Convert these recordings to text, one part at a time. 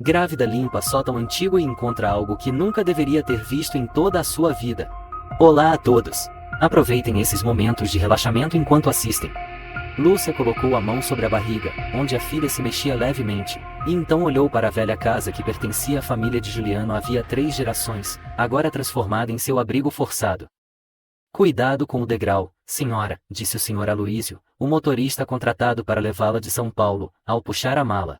Grávida limpa sótão antigo e encontra algo que nunca deveria ter visto em toda a sua vida. Olá a todos! Aproveitem esses momentos de relaxamento enquanto assistem. Lúcia colocou a mão sobre a barriga, onde a filha se mexia levemente, e então olhou para a velha casa que pertencia à família de Juliano havia 3 gerações, agora transformada em seu abrigo forçado. Cuidado com o degrau, senhora, disse o Sr. Aloísio, o motorista contratado para levá-la de São Paulo, ao puxar a mala.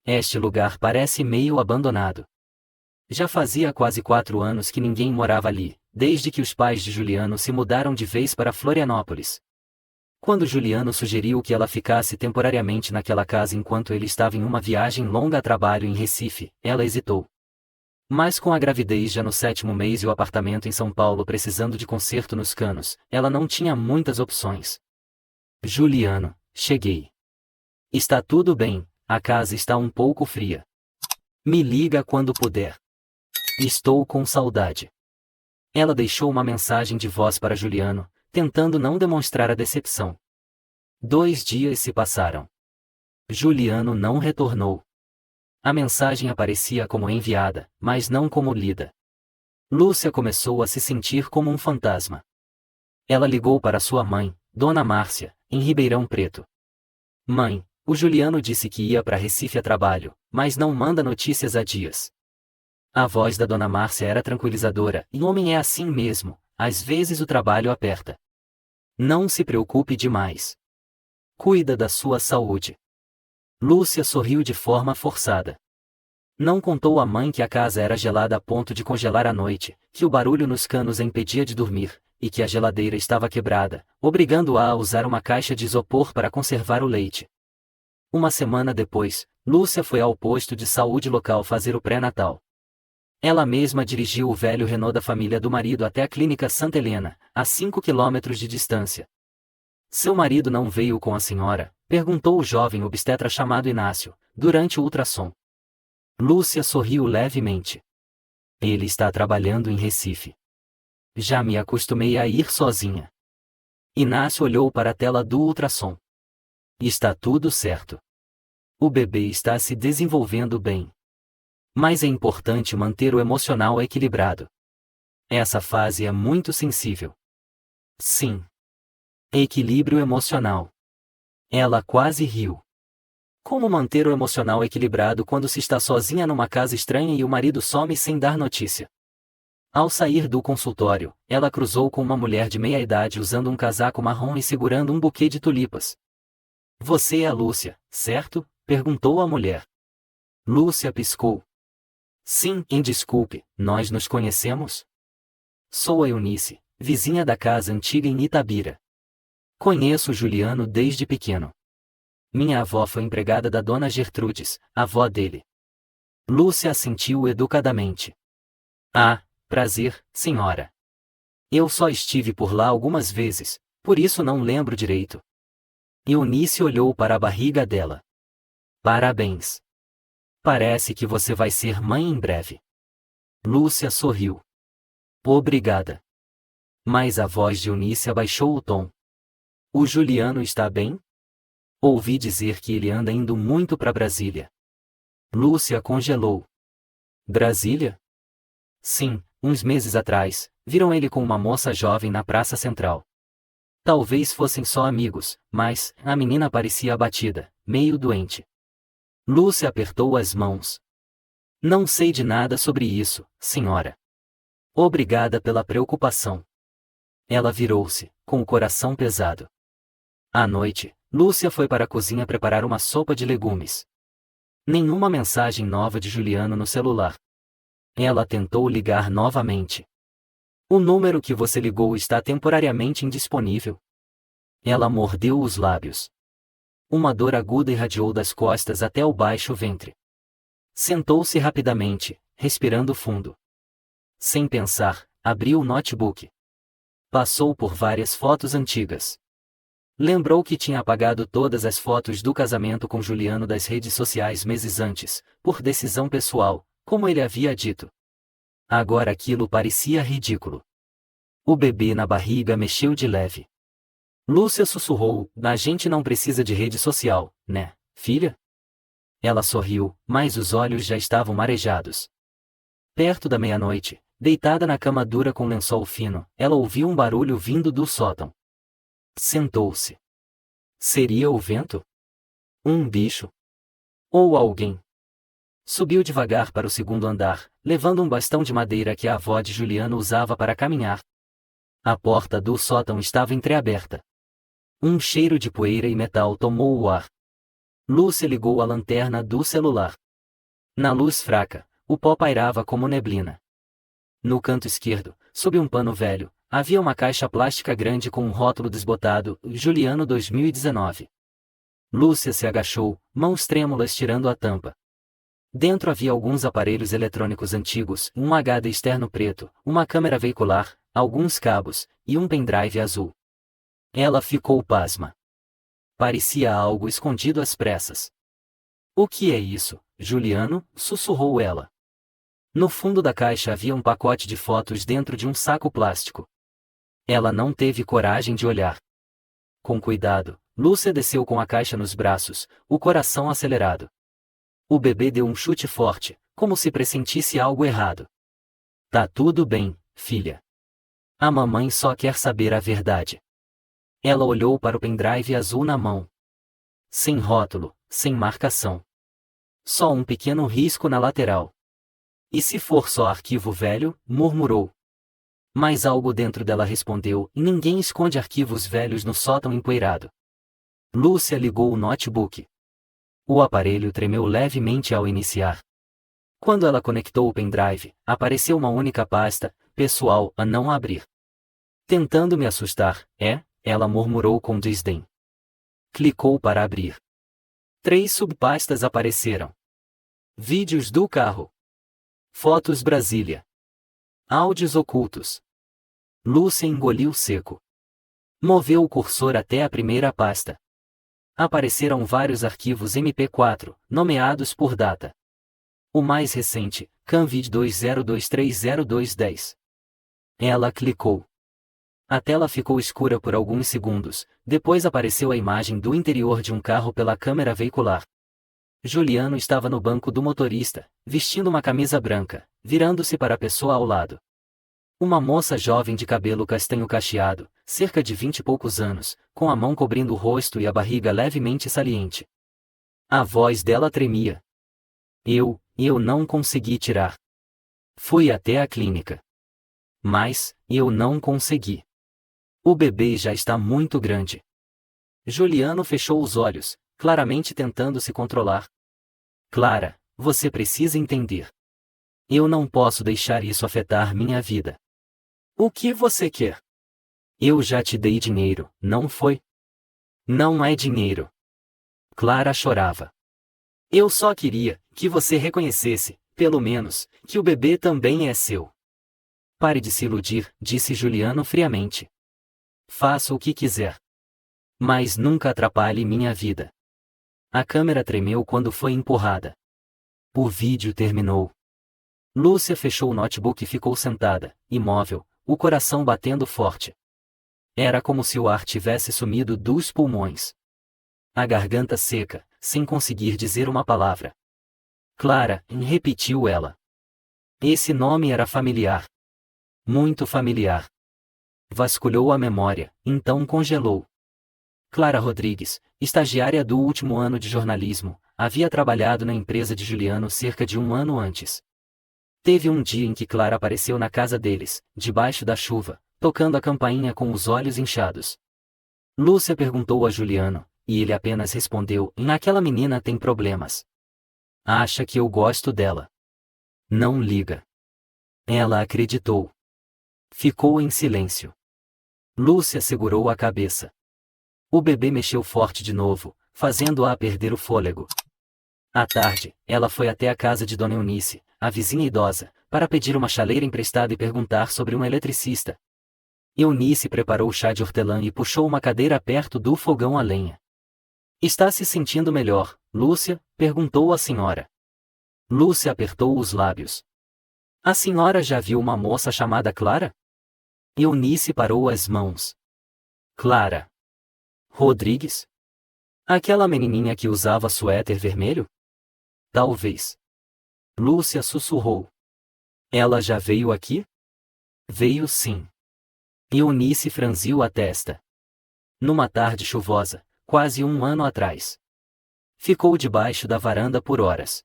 Este lugar parece meio abandonado. Já fazia quase 4 anos que ninguém morava ali, desde que os pais de Juliano se mudaram de vez para Florianópolis. Quando Juliano sugeriu que ela ficasse temporariamente naquela casa enquanto ele estava em uma viagem longa a trabalho em Recife, ela hesitou. Mas com a gravidez já no 7º mês e o apartamento em São Paulo precisando de conserto nos canos, ela não tinha muitas opções. Juliano, cheguei. Está tudo bem, a casa está um pouco fria. Me liga quando puder. Estou com saudade. Ela deixou uma mensagem de voz para Juliano, tentando não demonstrar a decepção. 2 dias se passaram. Juliano não retornou. A mensagem aparecia como enviada, mas não como lida. Lúcia começou a se sentir como um fantasma. Ela ligou para sua mãe, Dona Márcia, em Ribeirão Preto. Mãe, o Juliano disse que ia para Recife a trabalho, mas não manda notícias há dias. A voz da Dona Márcia era tranquilizadora, e homem é assim mesmo, às vezes o trabalho aperta. Não se preocupe demais. Cuida da sua saúde. Lúcia sorriu de forma forçada. Não contou à mãe que a casa era gelada a ponto de congelar à noite, que o barulho nos canos a impedia de dormir, e que a geladeira estava quebrada, obrigando-a a usar uma caixa de isopor para conservar o leite. Uma semana depois, Lúcia foi ao posto de saúde local fazer o pré-natal. Ela mesma dirigiu o velho Renault da família do marido até a clínica Santa Helena, a 5 quilômetros de distância. Seu marido não veio com a senhora? Perguntou o jovem obstetra chamado Inácio, durante o ultrassom. Lúcia sorriu levemente. Ele está trabalhando em Recife. Já me acostumei a ir sozinha. Inácio olhou para a tela do ultrassom. Está tudo certo. O bebê está se desenvolvendo bem. Mas é importante manter o emocional equilibrado. Essa fase é muito sensível. Sim. Equilíbrio emocional. Ela quase riu. Como manter o emocional equilibrado quando se está sozinha numa casa estranha e o marido some sem dar notícia? Ao sair do consultório, ela cruzou com uma mulher de meia idade usando um casaco marrom e segurando um buquê de tulipas. Você é a Lúcia, certo? Perguntou a mulher. Lúcia piscou. Sim, desculpe, nós nos conhecemos? Sou a Eunice, vizinha da casa antiga em Itabira. Conheço Juliano desde pequeno. Minha avó foi empregada da dona Gertrudes, avó dele. Lúcia assentiu educadamente. Ah, prazer, senhora. Eu só estive por lá algumas vezes, por isso não lembro direito. Eunice olhou para a barriga dela. Parabéns. Parece que você vai ser mãe em breve. Lúcia sorriu. Obrigada. Mas a voz de Eunice abaixou o tom. O Juliano está bem? Ouvi dizer que ele anda indo muito para Brasília. Lúcia congelou. Brasília? Sim, uns meses atrás, viram ele com uma moça jovem na Praça Central. Talvez fossem só amigos, mas a menina parecia abatida, meio doente. Lúcia apertou as mãos. Não sei de nada sobre isso, senhora. Obrigada pela preocupação. Ela virou-se, com o coração pesado. À noite, Lúcia foi para a cozinha preparar uma sopa de legumes. Nenhuma mensagem nova de Juliano no celular. Ela tentou ligar novamente. O número que você ligou está temporariamente indisponível. Ela mordeu os lábios. Uma dor aguda irradiou das costas até o baixo ventre. Sentou-se rapidamente, respirando fundo. Sem pensar, abriu o notebook. Passou por várias fotos antigas. Lembrou que tinha apagado todas as fotos do casamento com Juliano das redes sociais meses antes, por decisão pessoal, como ele havia dito. Agora aquilo parecia ridículo. O bebê na barriga mexeu de leve. Lúcia sussurrou, a gente não precisa de rede social, né, filha? Ela sorriu, mas os olhos já estavam marejados. Perto da meia-noite, deitada na cama dura com lençol fino, ela ouviu um barulho vindo do sótão. Sentou-se. Seria o vento? Um bicho? Ou alguém? Subiu devagar para o segundo andar, levando um bastão de madeira que a avó de Juliano usava para caminhar. A porta do sótão estava entreaberta. Um cheiro de poeira e metal tomou o ar. Lúcia ligou a lanterna do celular. Na luz fraca, o pó pairava como neblina. No canto esquerdo, sob um pano velho, havia uma caixa plástica grande com um rótulo desbotado, Juliano 2019. Lúcia se agachou, mãos trêmulas tirando a tampa. Dentro havia alguns aparelhos eletrônicos antigos, um HD externo preto, uma câmera veicular, alguns cabos, e um pendrive azul. Ela ficou pasma. Parecia algo escondido às pressas. O que é isso, Juliano? Sussurrou ela. No fundo da caixa havia um pacote de fotos dentro de um saco plástico. Ela não teve coragem de olhar. Com cuidado, Lúcia desceu com a caixa nos braços, o coração acelerado. O bebê deu um chute forte, como se pressentisse algo errado. Tá tudo bem, filha. A mamãe só quer saber a verdade. Ela olhou para o pendrive azul na mão. Sem rótulo, sem marcação. Só um pequeno risco na lateral. E se for só arquivo velho? Murmurou. Mas algo dentro dela respondeu, e ninguém esconde arquivos velhos no sótão empoeirado. Lúcia ligou o notebook. O aparelho tremeu levemente ao iniciar. Quando ela conectou o pendrive, apareceu uma única pasta, pessoal, a não abrir. Tentando me assustar, ela murmurou com desdém. Clicou para abrir. 3 subpastas apareceram. Vídeos do carro. Fotos Brasília. Áudios ocultos. Lúcia engoliu seco. Moveu o cursor até a primeira pasta. Apareceram vários arquivos MP4, nomeados por data. O mais recente, Canvid 20230210. Ela clicou. A tela ficou escura por alguns segundos, depois apareceu a imagem do interior de um carro pela câmera veicular. Juliano estava no banco do motorista, vestindo uma camisa branca, virando-se para a pessoa ao lado. Uma moça jovem de cabelo castanho cacheado, cerca de 20 e poucos anos, com a mão cobrindo o rosto e a barriga levemente saliente. A voz dela tremia. Eu não consegui tirar. Fui até a clínica. Mas, eu não consegui. O bebê já está muito grande. Juliano fechou os olhos, claramente tentando se controlar. Clara, você precisa entender. Eu não posso deixar isso afetar minha vida. O que você quer? Eu já te dei dinheiro, não foi? Não é dinheiro. Clara chorava. Eu só queria que você reconhecesse, pelo menos, que o bebê também é seu. Pare de se iludir, disse Juliano friamente. Faça o que quiser. Mas nunca atrapalhe minha vida. A câmera tremeu quando foi empurrada. O vídeo terminou. Lúcia fechou o notebook e ficou sentada, imóvel, o coração batendo forte. Era como se o ar tivesse sumido dos pulmões. A garganta seca, sem conseguir dizer uma palavra. Clara, repetiu ela. Esse nome era familiar. Muito familiar. Vasculhou a memória, então congelou. Clara Rodrigues, estagiária do último ano de jornalismo, havia trabalhado na empresa de Juliano cerca de um ano antes. Teve um dia em que Clara apareceu na casa deles, debaixo da chuva, tocando a campainha com os olhos inchados. Lúcia perguntou a Juliano, e ele apenas respondeu, aquela menina tem problemas. Acha que eu gosto dela. Não liga. Ela acreditou. Ficou em silêncio. Lúcia segurou a cabeça. O bebê mexeu forte de novo, fazendo-a perder o fôlego. À tarde, ela foi até a casa de Dona Eunice, a vizinha idosa, para pedir uma chaleira emprestada e perguntar sobre um eletricista. Eunice preparou o chá de hortelã e puxou uma cadeira perto do fogão a lenha. Está se sentindo melhor, Lúcia? Perguntou a senhora. Lúcia apertou os lábios. A senhora já viu uma moça chamada Clara? Eunice parou as mãos. Clara Rodrigues? Aquela menininha que usava suéter vermelho? Talvez. Lúcia sussurrou. Ela já veio aqui? Veio sim. Eunice franziu a testa. Numa tarde chuvosa, quase um ano atrás. Ficou debaixo da varanda por horas.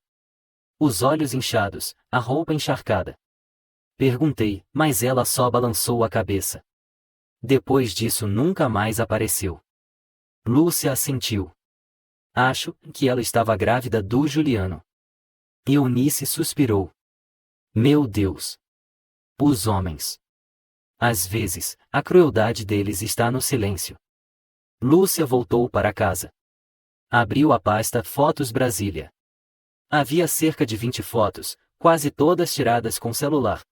Os olhos inchados, a roupa encharcada. Perguntei, mas ela só balançou a cabeça. Depois disso nunca mais apareceu. Lúcia assentiu. Acho que ela estava grávida do Juliano. Eunice suspirou. Meu Deus! Os homens. Às vezes, a crueldade deles está no silêncio. Lúcia voltou para casa. Abriu a pasta Fotos Brasília. Havia cerca de 20 fotos, quase todas tiradas com celular.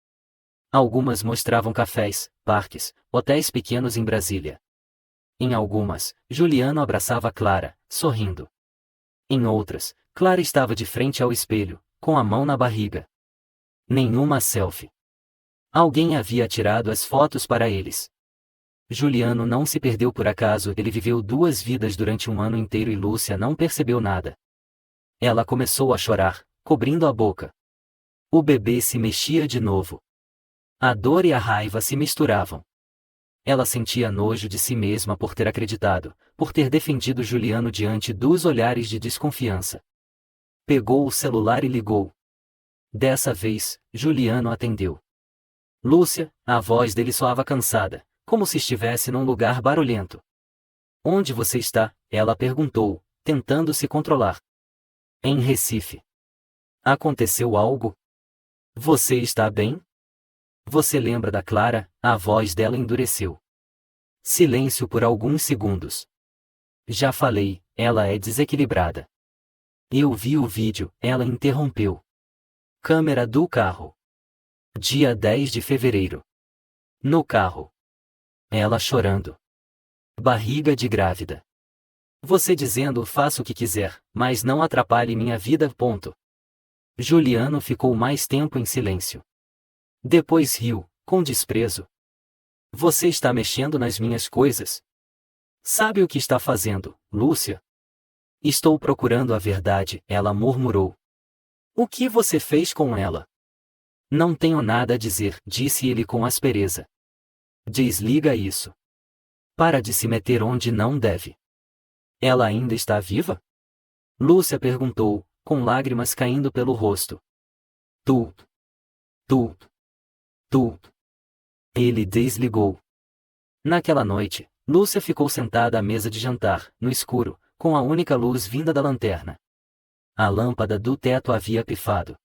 Algumas mostravam cafés, parques, hotéis pequenos em Brasília. Em algumas, Juliano abraçava Clara, sorrindo. Em outras, Clara estava de frente ao espelho, com a mão na barriga. Nenhuma selfie. Alguém havia tirado as fotos para eles. Juliano não se perdeu por acaso, ele viveu 2 vidas durante um ano inteiro e Lúcia não percebeu nada. Ela começou a chorar, cobrindo a boca. O bebê se mexia de novo. A dor e a raiva se misturavam. Ela sentia nojo de si mesma por ter acreditado, por ter defendido Juliano diante dos olhares de desconfiança. Pegou o celular e ligou. Dessa vez, Juliano atendeu. Lúcia, a voz dele soava cansada, como se estivesse num lugar barulhento. Onde você está? Ela perguntou, tentando se controlar. Em Recife. Aconteceu algo? Você está bem? Você lembra da Clara? A voz dela endureceu. Silêncio por alguns segundos. Já falei, ela é desequilibrada. Eu vi o vídeo, ela interrompeu. Câmera do carro. Dia 10 de fevereiro. No carro. Ela chorando. Barriga de grávida. Você dizendo faça o que quiser, mas não atrapalhe minha vida. Ponto. Juliano ficou mais tempo em silêncio. Depois riu, com desprezo. Você está mexendo nas minhas coisas? Sabe o que está fazendo, Lúcia? Estou procurando a verdade, ela murmurou. O que você fez com ela? Não tenho nada a dizer, disse ele com aspereza. Desliga isso. Para de se meter onde não deve. Ela ainda está viva? Lúcia perguntou, com lágrimas caindo pelo rosto. Tu. Ele desligou. Naquela noite, Lúcia ficou sentada à mesa de jantar, no escuro, com a única luz vinda da lanterna. A lâmpada do teto havia pifado.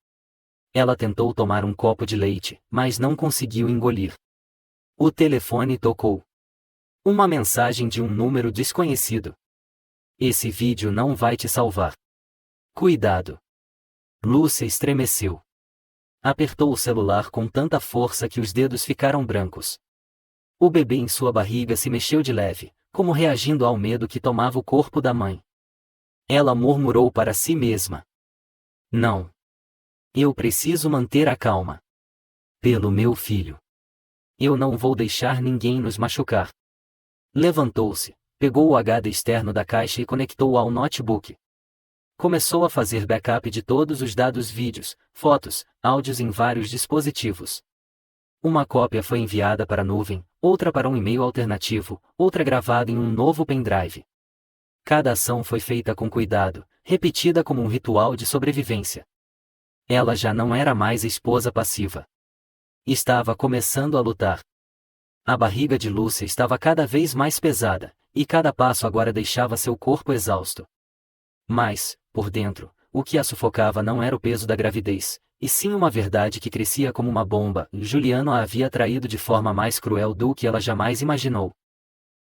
Ela tentou tomar um copo de leite, mas não conseguiu engolir. O telefone tocou. Uma mensagem de um número desconhecido. Esse vídeo não vai te salvar. Cuidado. Lúcia estremeceu. Apertou o celular com tanta força que os dedos ficaram brancos. O bebê em sua barriga se mexeu de leve, como reagindo ao medo que tomava o corpo da mãe. Ela murmurou para si mesma. Não. Eu preciso manter a calma. Pelo meu filho. Eu não vou deixar ninguém nos machucar. Levantou-se, pegou o HD externo da caixa e conectou ao notebook. Começou a fazer backup de todos os dados, vídeos, fotos, áudios em vários dispositivos. Uma cópia foi enviada para a nuvem, outra para um e-mail alternativo, outra gravada em um novo pendrive. Cada ação foi feita com cuidado, repetida como um ritual de sobrevivência. Ela já não era mais a esposa passiva. Estava começando a lutar. A barriga de Lúcia estava cada vez mais pesada, e cada passo agora deixava seu corpo exausto. Mas, por dentro, o que a sufocava não era o peso da gravidez, e sim uma verdade que crescia como uma bomba. Juliano a havia traído de forma mais cruel do que ela jamais imaginou.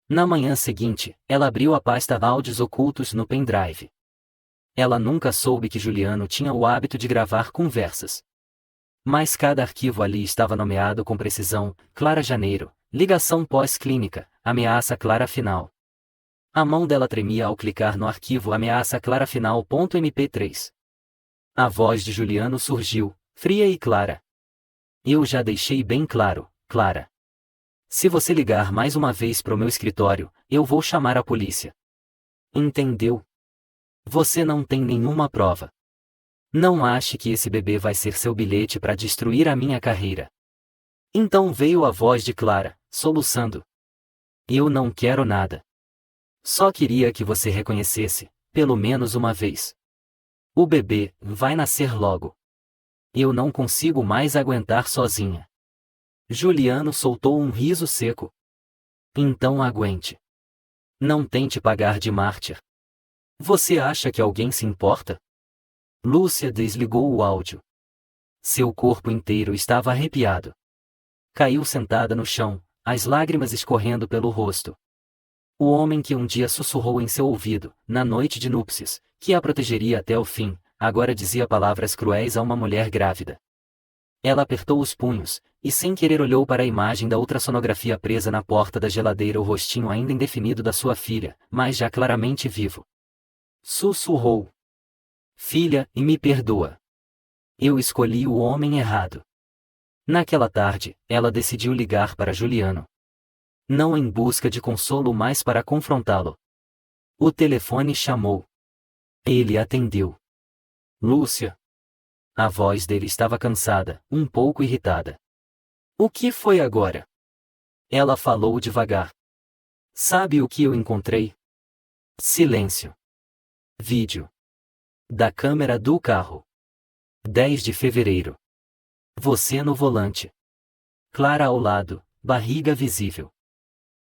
Na manhã seguinte, ela abriu a pasta áudios ocultos no pendrive. Ela nunca soube que Juliano tinha o hábito de gravar conversas. Mas cada arquivo ali estava nomeado com precisão: Clara Janeiro, ligação pós-clínica, ameaça Clara final. A mão dela tremia ao clicar no arquivo ameaça Clara final.mp3. A voz de Juliano surgiu, fria e clara. Eu já deixei bem claro, Clara. Se você ligar mais uma vez pro meu escritório, eu vou chamar a polícia. Entendeu? Você não tem nenhuma prova. Não ache que esse bebê vai ser seu bilhete para destruir a minha carreira. Então veio a voz de Clara, soluçando. Eu não quero nada. Só queria que você reconhecesse, pelo menos uma vez. O bebê vai nascer logo. Eu não consigo mais aguentar sozinha. Juliano soltou um riso seco. Então aguente. Não tente pagar de mártir. Você acha que alguém se importa? Lúcia desligou o áudio. Seu corpo inteiro estava arrepiado. Caiu sentada no chão, as lágrimas escorrendo pelo rosto. O homem que um dia sussurrou em seu ouvido, na noite de núpcias, que a protegeria até o fim, agora dizia palavras cruéis a uma mulher grávida. Ela apertou os punhos, e sem querer olhou para a imagem da ultrassonografia presa na porta da geladeira, o rostinho ainda indefinido da sua filha, mas já claramente vivo. Sussurrou. Filha, e me perdoa. Eu escolhi o homem errado. Naquela tarde, ela decidiu ligar para Juliano. Não em busca de consolo, mas para confrontá-lo. O telefone chamou. Ele atendeu. Lúcia. A voz dele estava cansada, um pouco irritada. O que foi agora? Ela falou devagar. Sabe o que eu encontrei? Silêncio. Vídeo. Da câmera do carro. 10 de fevereiro. Você no volante. Clara ao lado, barriga visível.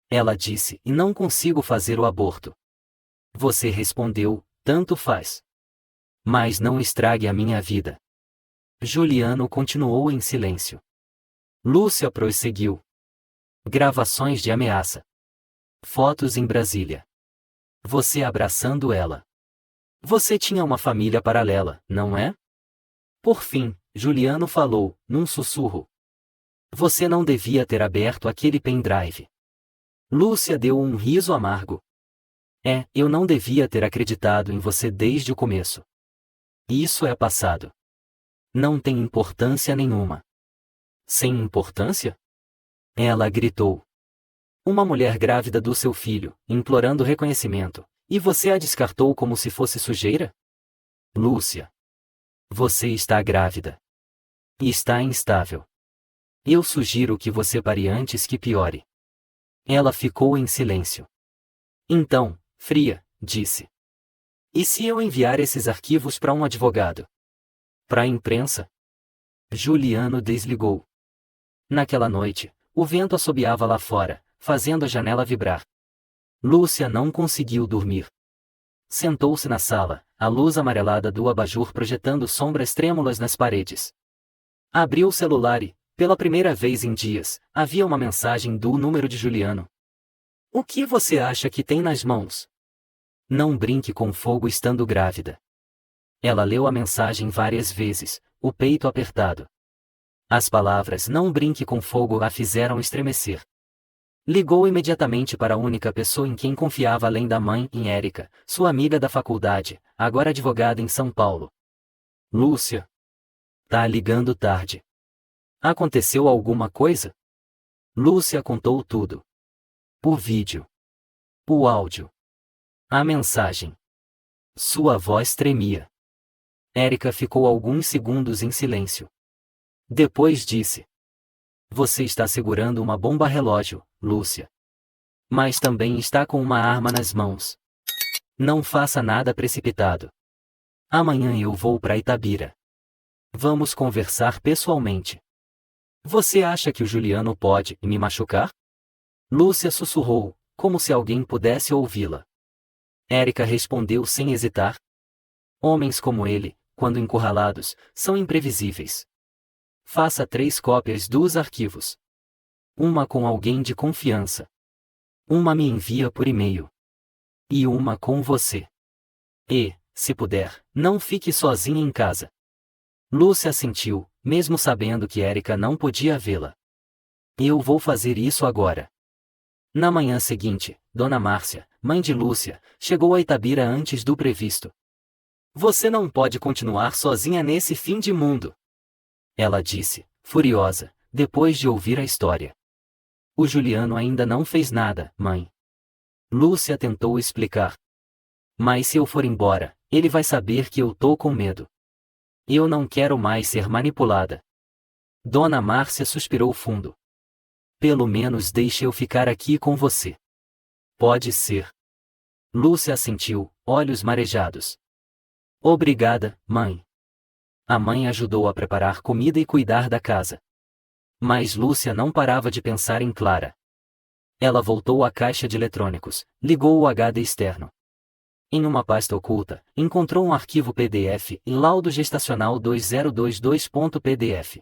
Ela disse, e não consigo fazer o aborto. Você respondeu, tanto faz. Mas não estrague a minha vida. Juliano continuou em silêncio. Lúcia prosseguiu. Gravações de ameaça. Fotos em Brasília. Você abraçando ela. Você tinha uma família paralela, não é? Por fim, Juliano falou, num sussurro. Você não devia ter aberto aquele pendrive. Lúcia deu um riso amargo. Eu não devia ter acreditado em você desde o começo. Isso é passado. Não tem importância nenhuma. Sem importância? Ela gritou. Uma mulher grávida do seu filho, implorando reconhecimento, e você a descartou como se fosse sujeira? Lúcia. Você está grávida. E está instável. Eu sugiro que você pare antes que piore. Ela ficou em silêncio. Então, fria, disse. E se eu enviar esses arquivos para um advogado? Para a imprensa? Juliano desligou. Naquela noite, o vento assobiava lá fora, fazendo a janela vibrar. Lúcia não conseguiu dormir. Sentou-se na sala, a luz amarelada do abajur projetando sombras trêmulas nas paredes. Abriu o celular e, pela primeira vez em dias, havia uma mensagem do número de Juliano. O que você acha que tem nas mãos? Não brinque com fogo estando grávida. Ela leu a mensagem várias vezes, o peito apertado. As palavras "não brinque com fogo" a fizeram estremecer. Ligou imediatamente para a única pessoa em quem confiava além da mãe, em Érica, sua amiga da faculdade, agora advogada em São Paulo. Lúcia. Tá ligando tarde. Aconteceu alguma coisa? Lúcia contou tudo. O vídeo. O áudio. A mensagem. Sua voz tremia. Érica ficou alguns segundos em silêncio. Depois disse. Você está segurando uma bomba relógio, Lúcia. Mas também está com uma arma nas mãos. Não faça nada precipitado. Amanhã eu vou para Itabira. Vamos conversar pessoalmente. Você acha que o Juliano pode me machucar? Lúcia sussurrou, como se alguém pudesse ouvi-la. Érica respondeu sem hesitar. Homens como ele, quando encurralados, são imprevisíveis. Faça 3 cópias dos arquivos. Uma com alguém de confiança. Uma me envia por e-mail. E uma com você. E, se puder, não fique sozinha em casa. Lúcia assentiu, mesmo sabendo que Érica não podia vê-la. Eu vou fazer isso agora. Na manhã seguinte, Dona Márcia, mãe de Lúcia, chegou a Itabira antes do previsto. Você não pode continuar sozinha nesse fim de mundo. Ela disse, furiosa, depois de ouvir a história. O Juliano ainda não fez nada, mãe. Lúcia tentou explicar. Mas se eu for embora, ele vai saber que eu tô com medo. Eu não quero mais ser manipulada. Dona Márcia suspirou fundo. Pelo menos deixe eu ficar aqui com você. Pode ser. Lúcia assentiu, olhos marejados. Obrigada, mãe. A mãe ajudou a preparar comida e cuidar da casa. Mas Lúcia não parava de pensar em Clara. Ela voltou à caixa de eletrônicos, ligou o HD externo. Em uma pasta oculta, encontrou um arquivo PDF e laudo gestacional 2022.pdf.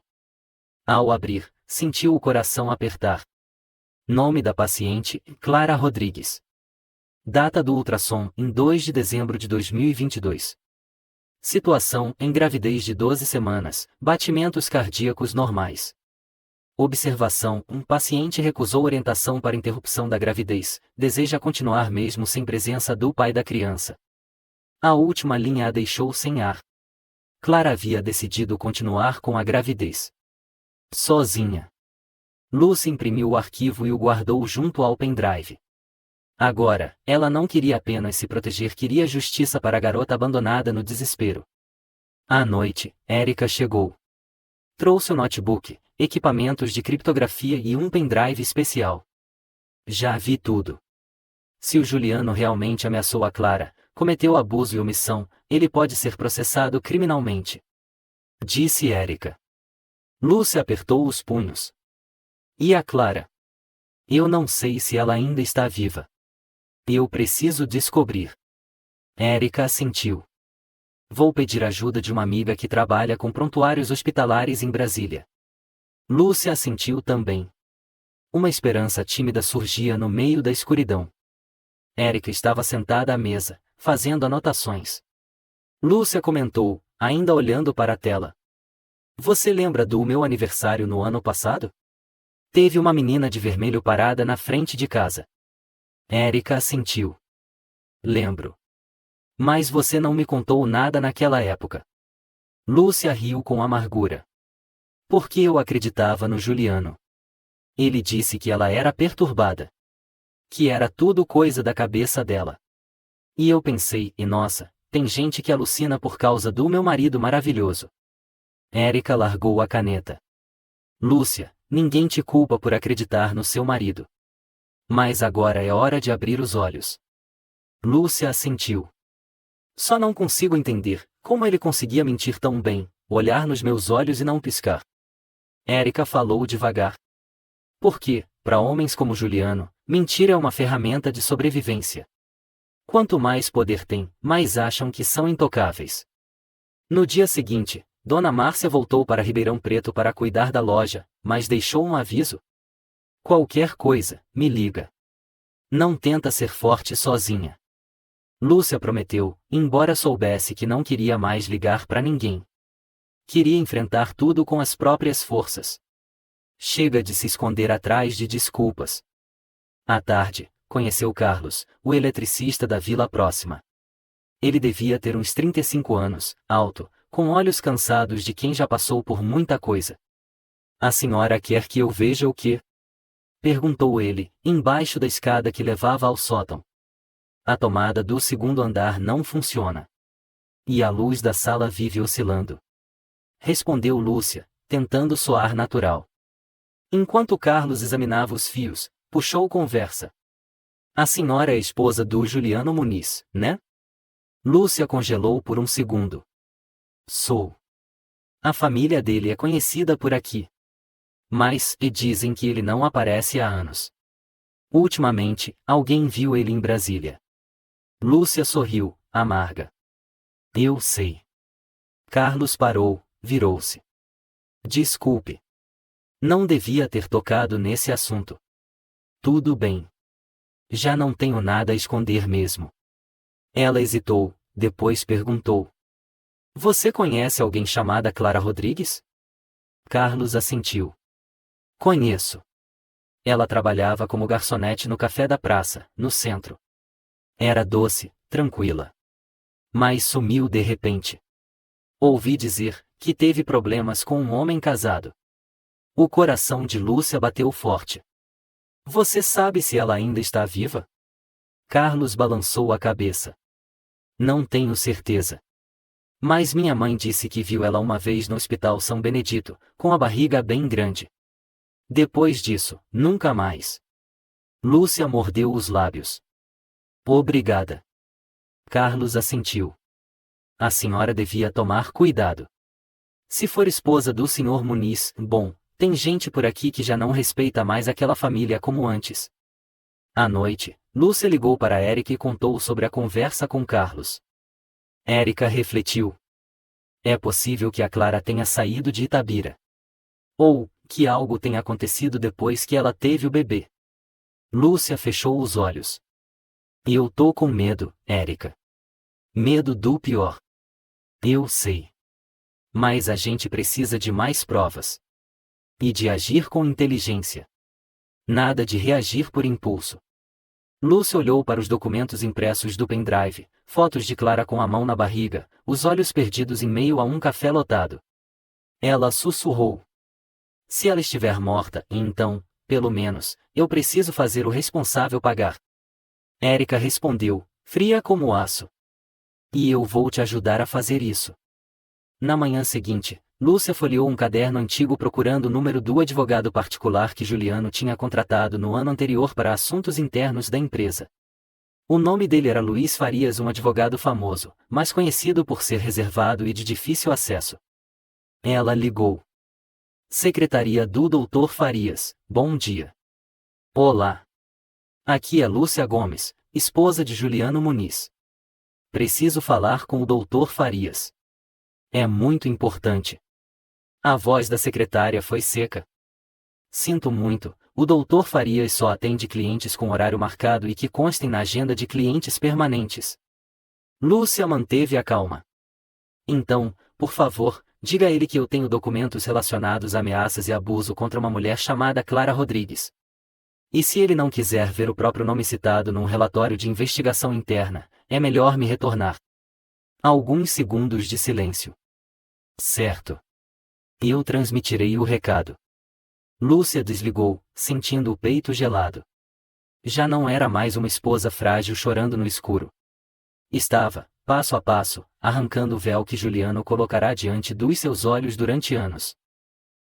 Ao abrir, sentiu o coração apertar. Nome da paciente, Clara Rodrigues. Data do ultrassom, em 2 de dezembro de 2022. Situação, em gravidez de 12 semanas, batimentos cardíacos normais. Observação, um paciente recusou orientação para interrupção da gravidez, deseja continuar mesmo sem presença do pai da criança. A última linha a deixou sem ar. Clara havia decidido continuar com a gravidez. Sozinha. Lúcia imprimiu o arquivo e o guardou junto ao pendrive. Agora, ela não queria apenas se proteger, queria justiça para a garota abandonada no desespero. À noite, Érica chegou. Trouxe o notebook, equipamentos de criptografia e um pendrive especial. Já vi tudo. Se o Juliano realmente ameaçou a Clara, cometeu abuso e omissão, ele pode ser processado criminalmente. Disse Érica. Lúcia apertou os punhos. E a Clara? Eu não sei se ela ainda está viva. Eu preciso descobrir. Érica assentiu. Vou pedir ajuda de uma amiga que trabalha com prontuários hospitalares em Brasília. Lúcia assentiu também. Uma esperança tímida surgia no meio da escuridão. Érica estava sentada à mesa, fazendo anotações. Lúcia comentou, ainda olhando para a tela. Você lembra do meu aniversário no ano passado? Teve uma menina de vermelho parada na frente de casa. Érica assentiu. Lembro. Mas você não me contou nada naquela época. Lúcia riu com amargura. Porque eu acreditava no Juliano. Ele disse que ela era perturbada. Que era tudo coisa da cabeça dela. E eu pensei, e nossa, tem gente que alucina por causa do meu marido maravilhoso. Érica largou a caneta. Lúcia, ninguém te culpa por acreditar no seu marido. Mas agora é hora de abrir os olhos. Lúcia assentiu. Só não consigo entender como ele conseguia mentir tão bem, olhar nos meus olhos e não piscar. Érica falou devagar. Porque, para homens como Juliano, mentir é uma ferramenta de sobrevivência. Quanto mais poder têm, mais acham que são intocáveis. No dia seguinte, Dona Márcia voltou para Ribeirão Preto para cuidar da loja, mas deixou um aviso. Qualquer coisa, me liga. Não tenta ser forte sozinha. Lúcia prometeu, embora soubesse que não queria mais ligar para ninguém. Queria enfrentar tudo com as próprias forças. Chega de se esconder atrás de desculpas. À tarde, conheceu Carlos, o eletricista da vila próxima. Ele devia ter uns 35 anos, alto, com olhos cansados de quem já passou por muita coisa. A senhora quer que eu veja o quê? Perguntou ele, embaixo da escada que levava ao sótão. A tomada do segundo andar não funciona. E a luz da sala vive oscilando. Respondeu Lúcia, tentando soar natural. Enquanto Carlos examinava os fios, puxou conversa. A senhora é a esposa do Juliano Muniz, né? Lúcia congelou por um segundo. Sou. A família dele é conhecida por aqui. Mas, e dizem que ele não aparece há anos. Ultimamente, alguém viu ele em Brasília. Lúcia sorriu, amarga. Eu sei. Carlos parou, virou-se. Desculpe. Não devia ter tocado nesse assunto. Tudo bem. Já não tenho nada a esconder mesmo. Ela hesitou, depois perguntou. Você conhece alguém chamada Clara Rodrigues? Carlos assentiu. Conheço. Ela trabalhava como garçonete no café da praça, no centro. Era doce, tranquila. Mas sumiu de repente. Ouvi dizer que teve problemas com um homem casado. O coração de Lúcia bateu forte. Você sabe se ela ainda está viva? Carlos balançou a cabeça. Não tenho certeza. Mas minha mãe disse que viu ela uma vez no Hospital São Benedito, com a barriga bem grande. Depois disso, nunca mais. Lúcia mordeu os lábios. Obrigada. Carlos assentiu. A senhora devia tomar cuidado. Se for esposa do Sr. Muniz, bom, tem gente por aqui que já não respeita mais aquela família como antes. À noite, Lúcia ligou para Érica e contou sobre a conversa com Carlos. Érica refletiu. É possível que a Clara tenha saído de Itabira. Ou, que algo tenha acontecido depois que ela teve o bebê. Lúcia fechou os olhos. Eu tô com medo, Érica. Medo do pior. Eu sei. Mas a gente precisa de mais provas. E de agir com inteligência. Nada de reagir por impulso. Lúcia olhou para os documentos impressos do pendrive, fotos de Clara com a mão na barriga, os olhos perdidos em meio a um café lotado. Ela sussurrou. Se ela estiver morta, então, pelo menos, eu preciso fazer o responsável pagar. Érica respondeu, fria como aço. E eu vou te ajudar a fazer isso. Na manhã seguinte, Lúcia folheou um caderno antigo procurando o número do advogado particular que Juliano tinha contratado no ano anterior para assuntos internos da empresa. O nome dele era Luiz Farias, um advogado famoso, mas conhecido por ser reservado e de difícil acesso. Ela ligou. Secretaria do Dr. Farias, bom dia. Olá. Aqui é Lúcia Gomes, esposa de Juliano Muniz. Preciso falar com o Dr. Farias. É muito importante. A voz da secretária foi seca. Sinto muito, o Dr. Farias só atende clientes com horário marcado e que constem na agenda de clientes permanentes. Lúcia manteve a calma. Então, por favor, diga a ele que eu tenho documentos relacionados a ameaças e abuso contra uma mulher chamada Clara Rodrigues. E se ele não quiser ver o próprio nome citado num relatório de investigação interna, é melhor me retornar. Alguns segundos de silêncio. Certo. Eu transmitirei o recado. Lúcia desligou, sentindo o peito gelado. Já não era mais uma esposa frágil chorando no escuro. Estava, passo a passo, arrancando o véu que Juliano colocará diante dos seus olhos durante anos.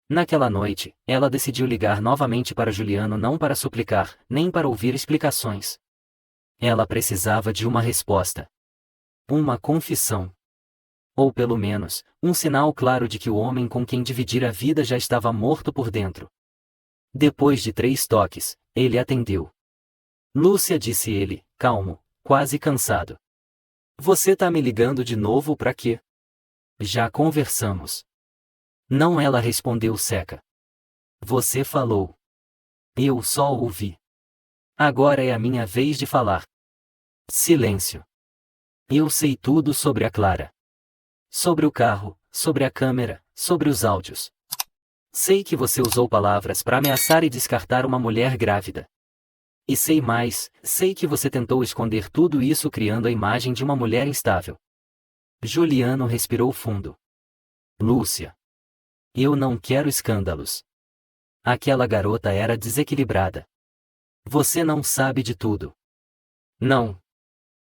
Naquela noite, ela decidiu ligar novamente para Juliano não para suplicar, nem para ouvir explicações. Ela precisava de uma resposta. Uma confissão. Ou pelo menos, um sinal claro de que o homem com quem dividir a vida já estava morto por dentro. Depois de 3 toques, ele atendeu. Lúcia, disse ele, calmo, quase cansado. Você tá me ligando de novo pra quê? Já conversamos. Não, ela respondeu seca. Você falou. Eu só ouvi. Agora é a minha vez de falar. Silêncio. Eu sei tudo sobre a Clara. Sobre o carro, sobre a câmera, sobre os áudios. Sei que você usou palavras para ameaçar e descartar uma mulher grávida. E sei mais, sei que você tentou esconder tudo isso criando a imagem de uma mulher instável. Juliano respirou fundo. Lúcia. Eu não quero escândalos. Aquela garota era desequilibrada. Você não sabe de tudo. Não.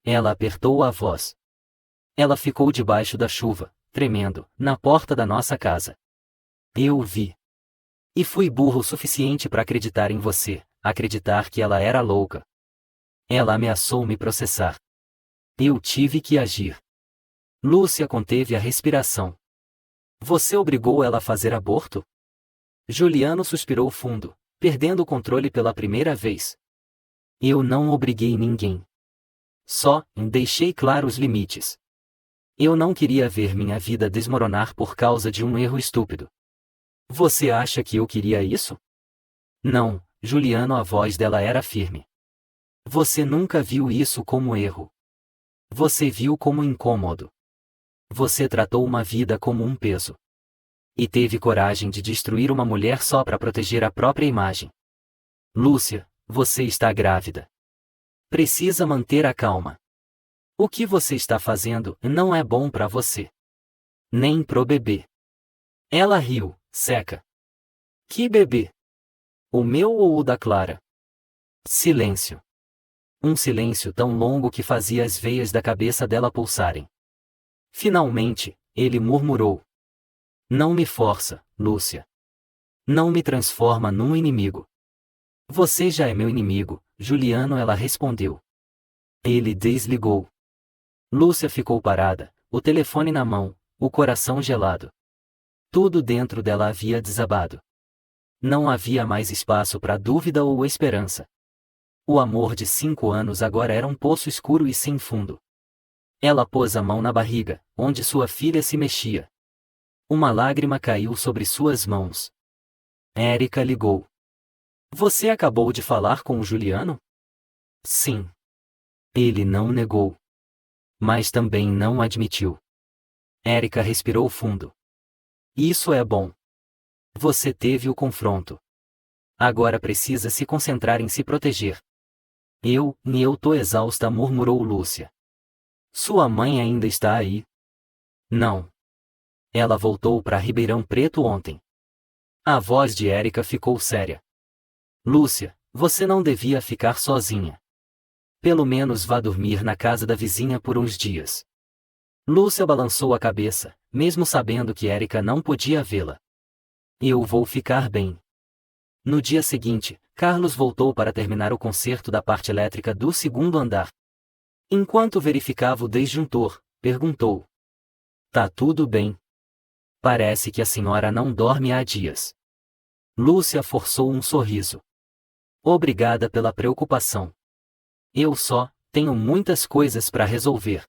Ela apertou a voz. Ela ficou debaixo da chuva, tremendo, na porta da nossa casa. Eu vi. E fui burro o suficiente para acreditar em você, acreditar que ela era louca. Ela ameaçou me processar. Eu tive que agir. Lúcia conteve a respiração. Você obrigou ela a fazer aborto? Juliano suspirou fundo, perdendo o controle pela primeira vez. Eu não obriguei ninguém. Só deixei claro os limites. Eu não queria ver minha vida desmoronar por causa de um erro estúpido. Você acha que eu queria isso? Não, Juliano, a voz dela era firme. Você nunca viu isso como erro. Você viu como incômodo. Você tratou uma vida como um peso. E teve coragem de destruir uma mulher só para proteger a própria imagem. Lúcia, você está grávida. Precisa manter a calma. O que você está fazendo não é bom para você. Nem pro bebê. Ela riu, seca. Que bebê? O meu ou o da Clara? Silêncio. Um silêncio tão longo que fazia as veias da cabeça dela pulsarem. Finalmente, ele murmurou. Não me força, Lúcia. Não me transforma num inimigo. Você já é meu inimigo, Juliano, ela respondeu. Ele desligou. Lúcia ficou parada, o telefone na mão, o coração gelado. Tudo dentro dela havia desabado. Não havia mais espaço para dúvida ou esperança. O amor de 5 anos agora era um poço escuro e sem fundo. Ela pôs a mão na barriga, onde sua filha se mexia. Uma lágrima caiu sobre suas mãos. Érica ligou. Você acabou de falar com o Juliano? Sim. Ele não negou. Mas também não admitiu. Érica respirou fundo. Isso é bom. Você teve o confronto. Agora precisa se concentrar em se proteger. Eu tô exausta, murmurou Lúcia. Sua mãe ainda está aí? Não. Ela voltou para Ribeirão Preto ontem. A voz de Érica ficou séria. Lúcia, você não devia ficar sozinha. Pelo menos vá dormir na casa da vizinha por uns dias. Lúcia balançou a cabeça, mesmo sabendo que Érica não podia vê-la. Eu vou ficar bem. No dia seguinte, Carlos voltou para terminar o conserto da parte elétrica do segundo andar. Enquanto verificava o disjuntor, perguntou. Tá tudo bem? Parece que a senhora não dorme há dias. Lúcia forçou um sorriso. Obrigada pela preocupação. Eu só tenho muitas coisas para resolver.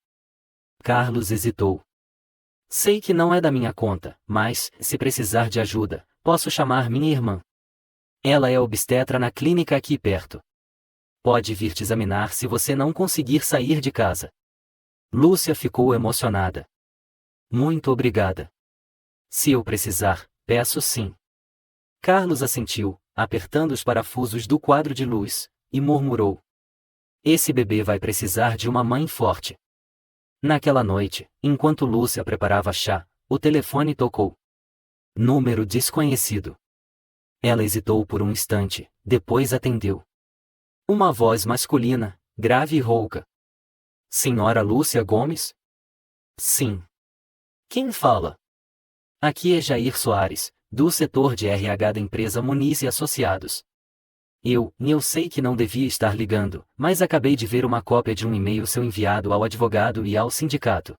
Carlos hesitou. Sei que não é da minha conta, mas, se precisar de ajuda, posso chamar minha irmã. Ela é obstetra na clínica aqui perto. Pode vir te examinar se você não conseguir sair de casa. Lúcia ficou emocionada. Muito obrigada. Se eu precisar, peço sim. Carlos assentiu, apertando os parafusos do quadro de luz, e murmurou. Esse bebê vai precisar de uma mãe forte. Naquela noite, enquanto Lúcia preparava chá, o telefone tocou. Número desconhecido. Ela hesitou por um instante, depois atendeu. Uma voz masculina, grave e rouca. Senhora Lúcia Gomes? Sim. Quem fala? Aqui é Jair Soares, do setor de RH da empresa Muniz e Associados. Eu sei que não devia estar ligando, mas acabei de ver uma cópia de um e-mail seu enviado ao advogado e ao sindicato.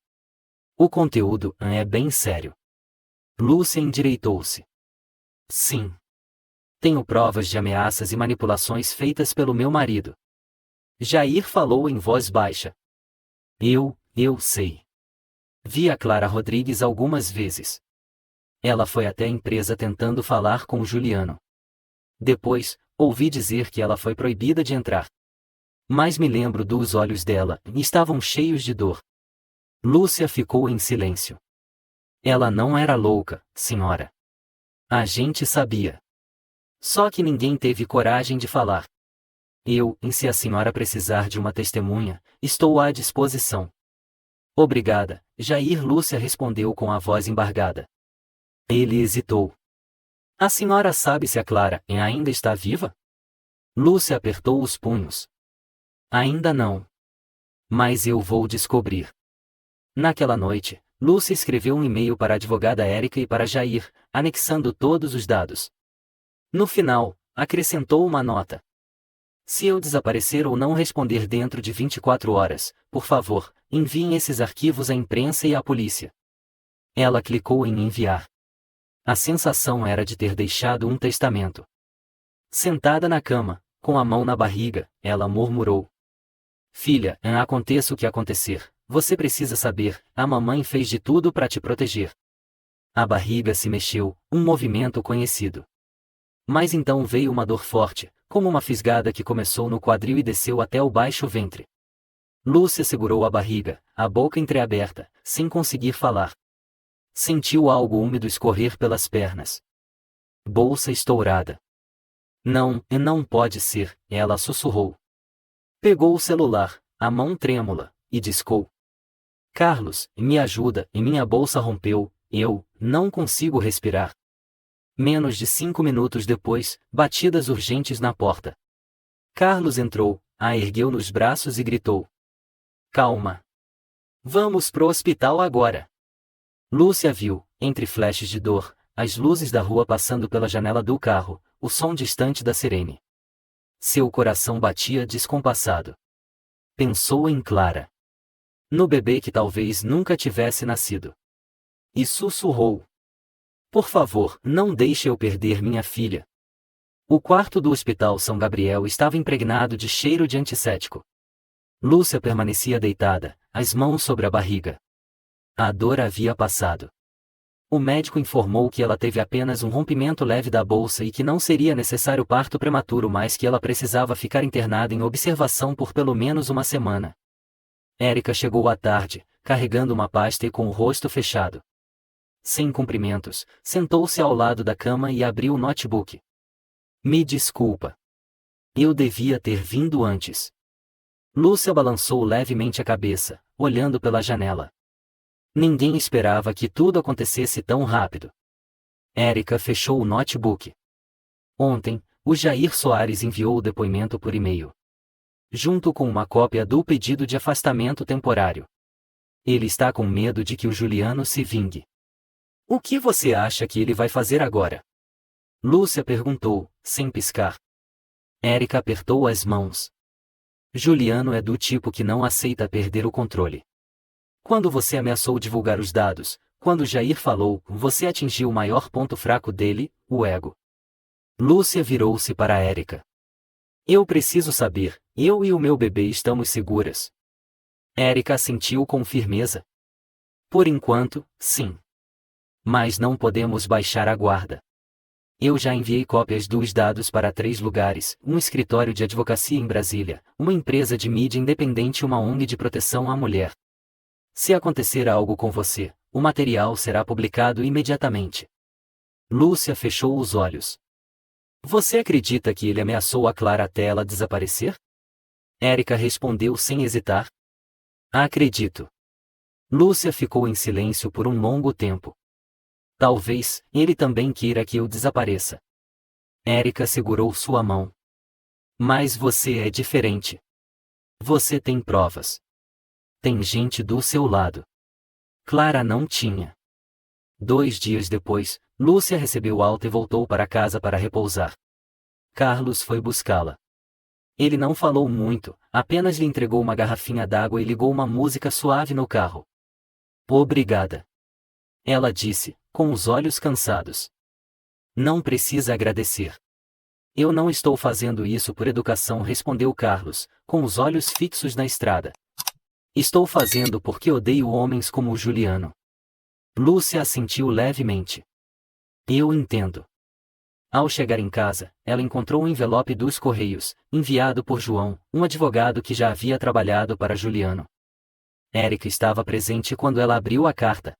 O conteúdo é bem sério. Lúcia endireitou-se. Sim. Tenho provas de ameaças e manipulações feitas pelo meu marido. Jair falou em voz baixa. Eu sei. Vi a Clara Rodrigues algumas vezes. Ela foi até a empresa tentando falar com o Juliano. Depois, ouvi dizer que ela foi proibida de entrar. Mas me lembro dos olhos dela, estavam cheios de dor. Lúcia ficou em silêncio. Ela não era louca, senhora. A gente sabia. Só que ninguém teve coragem de falar. Se a senhora precisar de uma testemunha, estou à disposição. Obrigada, Jair. Lúcia respondeu com a voz embargada. Ele hesitou. A senhora sabe se a Clara ainda está viva? Lúcia apertou os punhos. Ainda não. Mas eu vou descobrir. Naquela noite, Lúcia escreveu um e-mail para a advogada Érica e para Jair, anexando todos os dados. No final, acrescentou uma nota. Se eu desaparecer ou não responder dentro de 24 horas, por favor, enviem esses arquivos à imprensa e à polícia. Ela clicou em enviar. A sensação era de ter deixado um testamento. Sentada na cama, com a mão na barriga, ela murmurou. Filha, aconteça o que acontecer, você precisa saber, a mamãe fez de tudo para te proteger. A barriga se mexeu, um movimento conhecido. Mas então veio uma dor forte, como uma fisgada que começou no quadril e desceu até o baixo ventre. Lúcia segurou a barriga, a boca entreaberta, sem conseguir falar. Sentiu algo úmido escorrer pelas pernas. Bolsa estourada. Não pode ser, ela sussurrou. Pegou o celular, a mão trêmula, e discou. Carlos, me ajuda, minha bolsa rompeu, eu não consigo respirar. Menos de 5 minutos depois, batidas urgentes na porta. Carlos entrou, a ergueu nos braços e gritou. Calma. Vamos pro hospital agora. Lúcia viu, entre flashes de dor, as luzes da rua passando pela janela do carro, o som distante da sirene. Seu coração batia descompassado. Pensou em Clara. No bebê que talvez nunca tivesse nascido. E sussurrou: por favor, não deixe eu perder minha filha. O quarto do Hospital São Gabriel estava impregnado de cheiro de antisséptico. Lúcia permanecia deitada, as mãos sobre a barriga. A dor havia passado. O médico informou que ela teve apenas um rompimento leve da bolsa e que não seria necessário parto prematuro, mas que ela precisava ficar internada em observação por pelo menos uma semana. Érica chegou à tarde, carregando uma pasta e com o rosto fechado. Sem cumprimentos, sentou-se ao lado da cama e abriu o notebook. Me desculpa. Eu devia ter vindo antes. Lúcia balançou levemente a cabeça, olhando pela janela. Ninguém esperava que tudo acontecesse tão rápido. Érica fechou o notebook. Ontem, o Jair Soares enviou o depoimento por e-mail, junto com uma cópia do pedido de afastamento temporário. Ele está com medo de que o Juliano se vingue. O que você acha que ele vai fazer agora? Lúcia perguntou, sem piscar. Érica apertou as mãos. Juliano é do tipo que não aceita perder o controle. Quando você ameaçou divulgar os dados, quando Jair falou, você atingiu o maior ponto fraco dele, o ego. Lúcia virou-se para Érica. Eu preciso saber, eu e o meu bebê estamos seguras. Érica assentiu com firmeza. Por enquanto, sim. Mas não podemos baixar a guarda. Eu já enviei cópias dos dados para 3 lugares, um escritório de advocacia em Brasília, uma empresa de mídia independente e uma ONG de proteção à mulher. Se acontecer algo com você, o material será publicado imediatamente. Lúcia fechou os olhos. Você acredita que ele ameaçou a Clara até ela desaparecer? Érica respondeu sem hesitar. Acredito. Lúcia ficou em silêncio por um longo tempo. Talvez, ele também queira que eu desapareça. Érica segurou sua mão. Mas você é diferente. Você tem provas. Tem gente do seu lado. Clara não tinha. 2 dias depois, Lúcia recebeu alta e voltou para casa para repousar. Carlos foi buscá-la. Ele não falou muito, apenas lhe entregou uma garrafinha d'água e ligou uma música suave no carro. Obrigada. Ela disse, com os olhos cansados. Não precisa agradecer. Eu não estou fazendo isso por educação, respondeu Carlos, com os olhos fixos na estrada. Estou fazendo porque odeio homens como o Juliano. Lúcia assentiu levemente. Eu entendo. Ao chegar em casa, ela encontrou um envelope dos Correios, enviado por João, um advogado que já havia trabalhado para Juliano. Érica estava presente quando ela abriu a carta.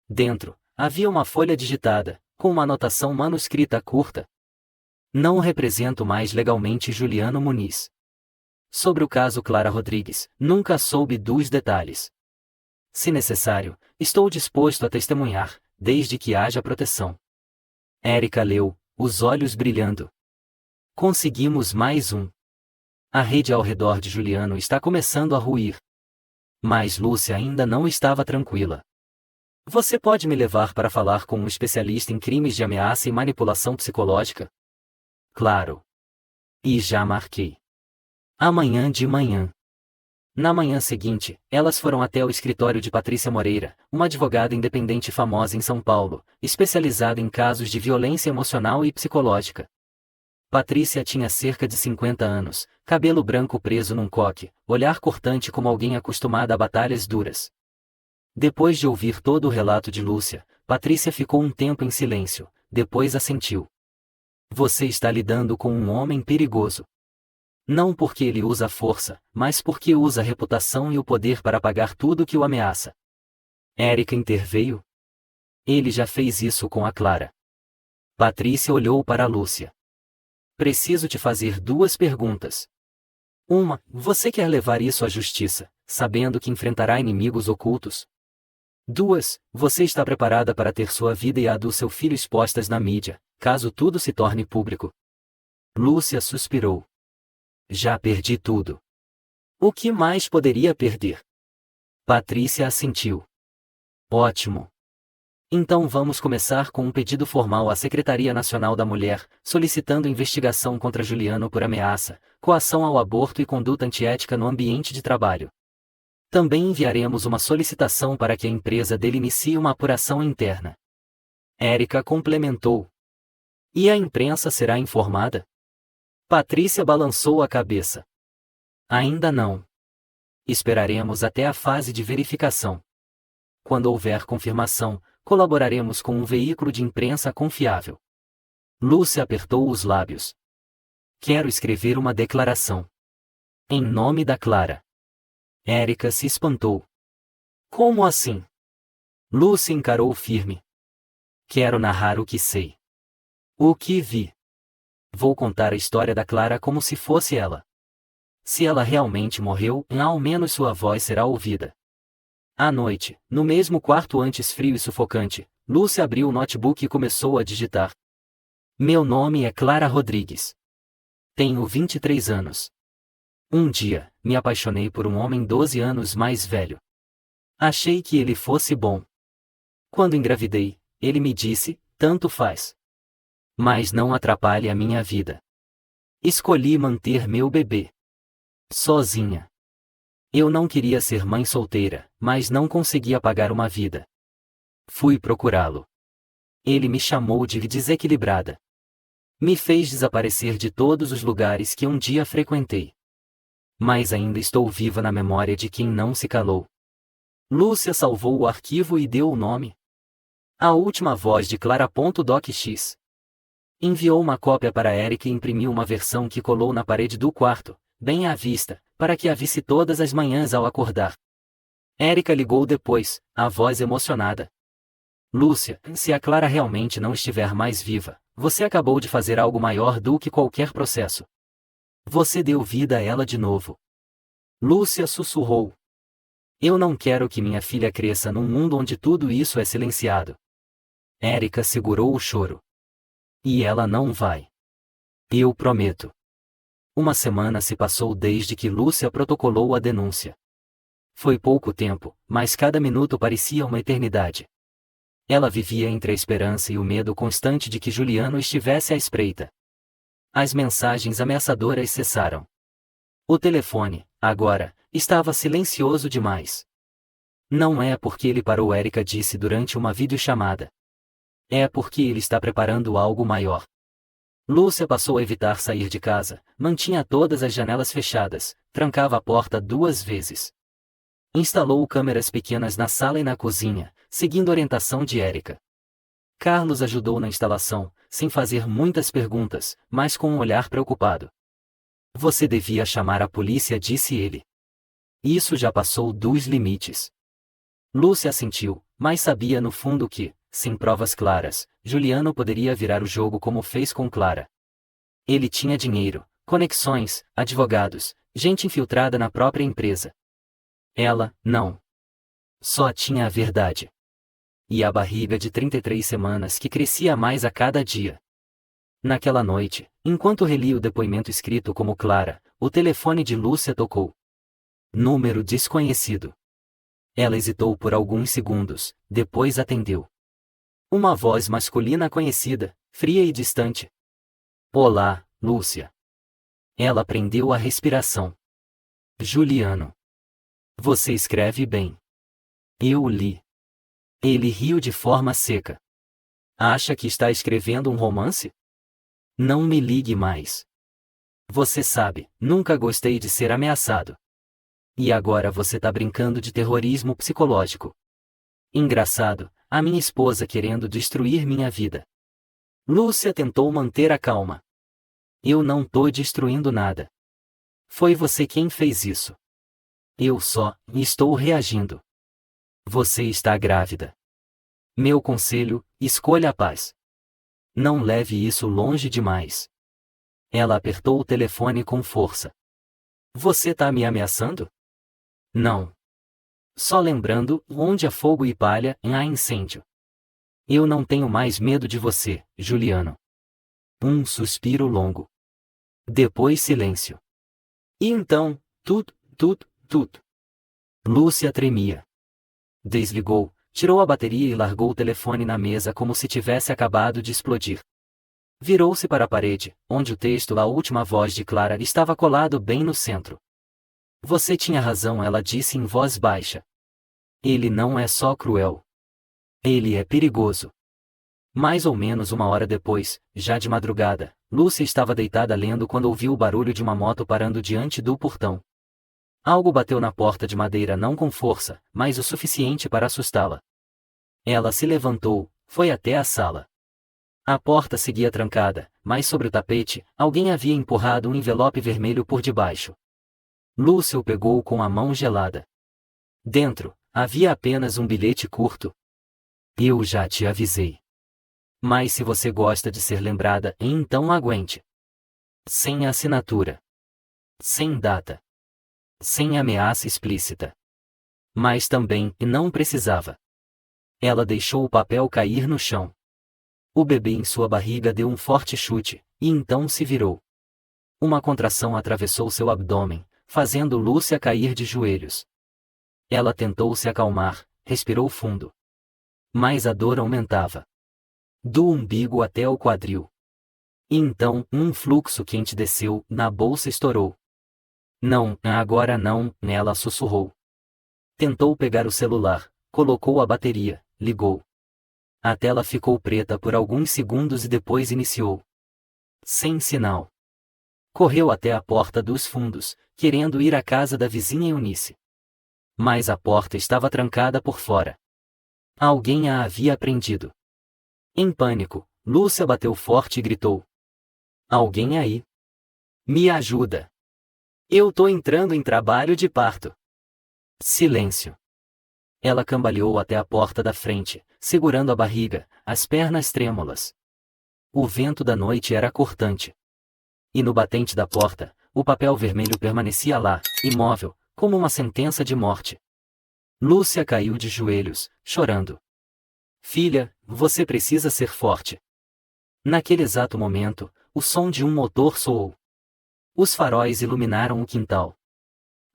Dentro, havia uma folha digitada, com uma anotação manuscrita curta. Não represento mais legalmente Juliano Muniz. Sobre o caso Clara Rodrigues, nunca soube dos detalhes. Se necessário, estou disposto a testemunhar, desde que haja proteção. Érica leu, os olhos brilhando. Conseguimos mais um. A rede ao redor de Juliano está começando a ruir. Mas Lúcia ainda não estava tranquila. Você pode me levar para falar com um especialista em crimes de ameaça e manipulação psicológica? Claro. E já marquei. Amanhã de manhã. Na manhã seguinte, elas foram até o escritório de Patrícia Moreira, uma advogada independente famosa em São Paulo, especializada em casos de violência emocional e psicológica. Patrícia tinha cerca de 50 anos, cabelo branco preso num coque, olhar cortante como alguém acostumada a batalhas duras. Depois de ouvir todo o relato de Lúcia, Patrícia ficou um tempo em silêncio, depois assentiu. Você está lidando com um homem perigoso. Não porque ele usa a força, mas porque usa a reputação e o poder para apagar tudo que o ameaça. Érica interveio. Ele já fez isso com a Clara. Patrícia olhou para Lúcia. Preciso te fazer 2 perguntas. Uma, você quer levar isso à justiça, sabendo que enfrentará inimigos ocultos? 2, você está preparada para ter sua vida e a do seu filho expostas na mídia, caso tudo se torne público? Lúcia suspirou. Já perdi tudo. O que mais poderia perder? Patrícia assentiu. Ótimo. Então vamos começar com um pedido formal à Secretaria Nacional da Mulher, solicitando investigação contra Juliano por ameaça, coação ao aborto e conduta antiética no ambiente de trabalho. Também enviaremos uma solicitação para que a empresa dele inicie uma apuração interna. Érica complementou. E a imprensa será informada? Patrícia balançou a cabeça. Ainda não. Esperaremos até a fase de verificação. Quando houver confirmação, colaboraremos com um veículo de imprensa confiável. Lúcia apertou os lábios. Quero escrever uma declaração. Em nome da Clara. Érica se espantou. Como assim? Lúcia encarou firme. Quero narrar o que sei. O que vi. Vou contar a história da Clara como se fosse ela. Se ela realmente morreu, ao menos sua voz será ouvida. À noite, no mesmo quarto antes frio e sufocante, Lúcia abriu o notebook e começou a digitar. Meu nome é Clara Rodrigues. Tenho 23 anos. Um dia, me apaixonei por um homem 12 anos mais velho. Achei que ele fosse bom. Quando engravidei, ele me disse, tanto faz. Mas não atrapalhe a minha vida. Escolhi manter meu bebê sozinha. Eu não queria ser mãe solteira, mas não conseguia pagar uma vida. Fui procurá-lo. Ele me chamou de desequilibrada. Me fez desaparecer de todos os lugares que um dia frequentei. Mas ainda estou viva na memória de quem não se calou. Lúcia salvou o arquivo e deu o nome. A última voz de Clara.docx. Enviou uma cópia para Eric e imprimiu uma versão que colou na parede do quarto, bem à vista, para que a visse todas as manhãs ao acordar. Érica ligou depois, a voz emocionada. Lúcia, se a Clara realmente não estiver mais viva, você acabou de fazer algo maior do que qualquer processo. Você deu vida a ela de novo. Lúcia sussurrou. Eu não quero que minha filha cresça num mundo onde tudo isso é silenciado. Érica segurou o choro. E ela não vai. Eu prometo. Uma semana se passou desde que Lúcia protocolou a denúncia. Foi pouco tempo, mas cada minuto parecia uma eternidade. Ela vivia entre a esperança e o medo constante de que Juliano estivesse à espreita. As mensagens ameaçadoras cessaram. O telefone, agora, estava silencioso demais. Não é porque ele parou, Érica disse durante uma videochamada. É porque ele está preparando algo maior. Lúcia passou a evitar sair de casa, mantinha todas as janelas fechadas, trancava a porta 2 vezes. Instalou câmeras pequenas na sala e na cozinha, seguindo a orientação de Érica. Carlos ajudou na instalação, sem fazer muitas perguntas, mas com um olhar preocupado. Você devia chamar a polícia, disse ele. Isso já passou dos limites. Lúcia assentiu, mas sabia no fundo que, sem provas claras, Juliano poderia virar o jogo como fez com Clara. Ele tinha dinheiro, conexões, advogados, gente infiltrada na própria empresa. Ela, não. Só tinha a verdade. E a barriga de 33 semanas que crescia mais a cada dia. Naquela noite, enquanto relia o depoimento escrito como Clara, o telefone de Lúcia tocou. Número desconhecido. Ela hesitou por alguns segundos, depois atendeu. Uma voz masculina conhecida, fria e distante. Olá, Lúcia. Ela prendeu a respiração. Juliano. Você escreve bem. Eu li. Ele riu de forma seca. Acha que está escrevendo um romance? Não me ligue mais. Você sabe, nunca gostei de ser ameaçado. E agora você tá brincando de terrorismo psicológico. Engraçado, a minha esposa querendo destruir minha vida. Lúcia tentou manter a calma. Eu não tô destruindo nada. Foi você quem fez isso. Eu só estou reagindo. Você está grávida. Meu conselho, escolha a paz. Não leve isso longe demais. Ela apertou o telefone com força. Você tá me ameaçando? Não. Só lembrando, onde há fogo e palha, há incêndio. Eu não tenho mais medo de você, Juliano. Um suspiro longo. Depois silêncio. E então, tudo. Lúcia tremia. Desligou, tirou a bateria e largou o telefone na mesa como se tivesse acabado de explodir. Virou-se para a parede, onde o texto A Última Voz de Clara estava colado bem no centro. Você tinha razão, ela disse em voz baixa. Ele não é só cruel. Ele é perigoso. Mais ou menos uma hora depois, já de madrugada, Lúcia estava deitada lendo quando ouviu o barulho de uma moto parando diante do portão. Algo bateu na porta de madeira, não com força, mas o suficiente para assustá-la. Ela se levantou, foi até a sala. A porta seguia trancada, mas sobre o tapete, alguém havia empurrado um envelope vermelho por debaixo. Lúcia o pegou com a mão gelada. Dentro, havia apenas um bilhete curto. Eu já te avisei. Mas se você gosta de ser lembrada, então aguente. Sem assinatura. Sem data. Sem ameaça explícita. Mas também, não precisava. Ela deixou o papel cair no chão. O bebê em sua barriga deu um forte chute, e então se virou. Uma contração atravessou seu abdômen, fazendo Lúcia cair de joelhos. Ela tentou se acalmar, respirou fundo. Mas a dor aumentava. Do umbigo até o quadril. E então, um fluxo quente desceu, na bolsa estourou. Não, agora não, ela sussurrou. Tentou pegar o celular, colocou a bateria, ligou. A tela ficou preta por alguns segundos e depois iniciou. Sem sinal. Correu até a porta dos fundos, querendo ir à casa da vizinha Eunice. Mas a porta estava trancada por fora. Alguém a havia prendido. Em pânico, Lúcia bateu forte e gritou. Alguém aí? Me ajuda. Eu tô entrando em trabalho de parto. Silêncio. Ela cambaleou até a porta da frente, segurando a barriga, as pernas trêmulas. O vento da noite era cortante. E no batente da porta, o papel vermelho permanecia lá, imóvel, como uma sentença de morte. Lúcia caiu de joelhos, chorando. Filha, você precisa ser forte. Naquele exato momento, o som de um motor soou. Os faróis iluminaram o quintal.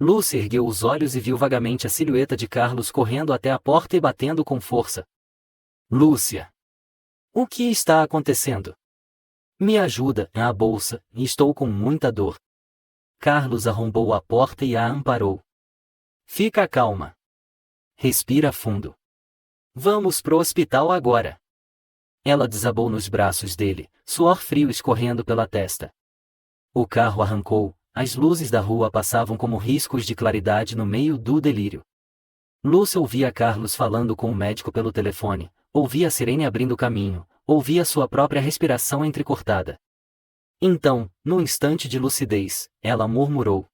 Lúcia ergueu os olhos e viu vagamente a silhueta de Carlos correndo até a porta e batendo com força. Lúcia! O que está acontecendo? Me ajuda, a bolsa, estou com muita dor. Carlos arrombou a porta e a amparou. Fica calma. Respira fundo. Vamos pro hospital agora. Ela desabou nos braços dele, suor frio escorrendo pela testa. O carro arrancou, as luzes da rua passavam como riscos de claridade no meio do delírio. Lúcia ouvia Carlos falando com o médico pelo telefone, ouvia a sirene abrindo caminho, ouvia sua própria respiração entrecortada. Então, num instante de lucidez, ela murmurou.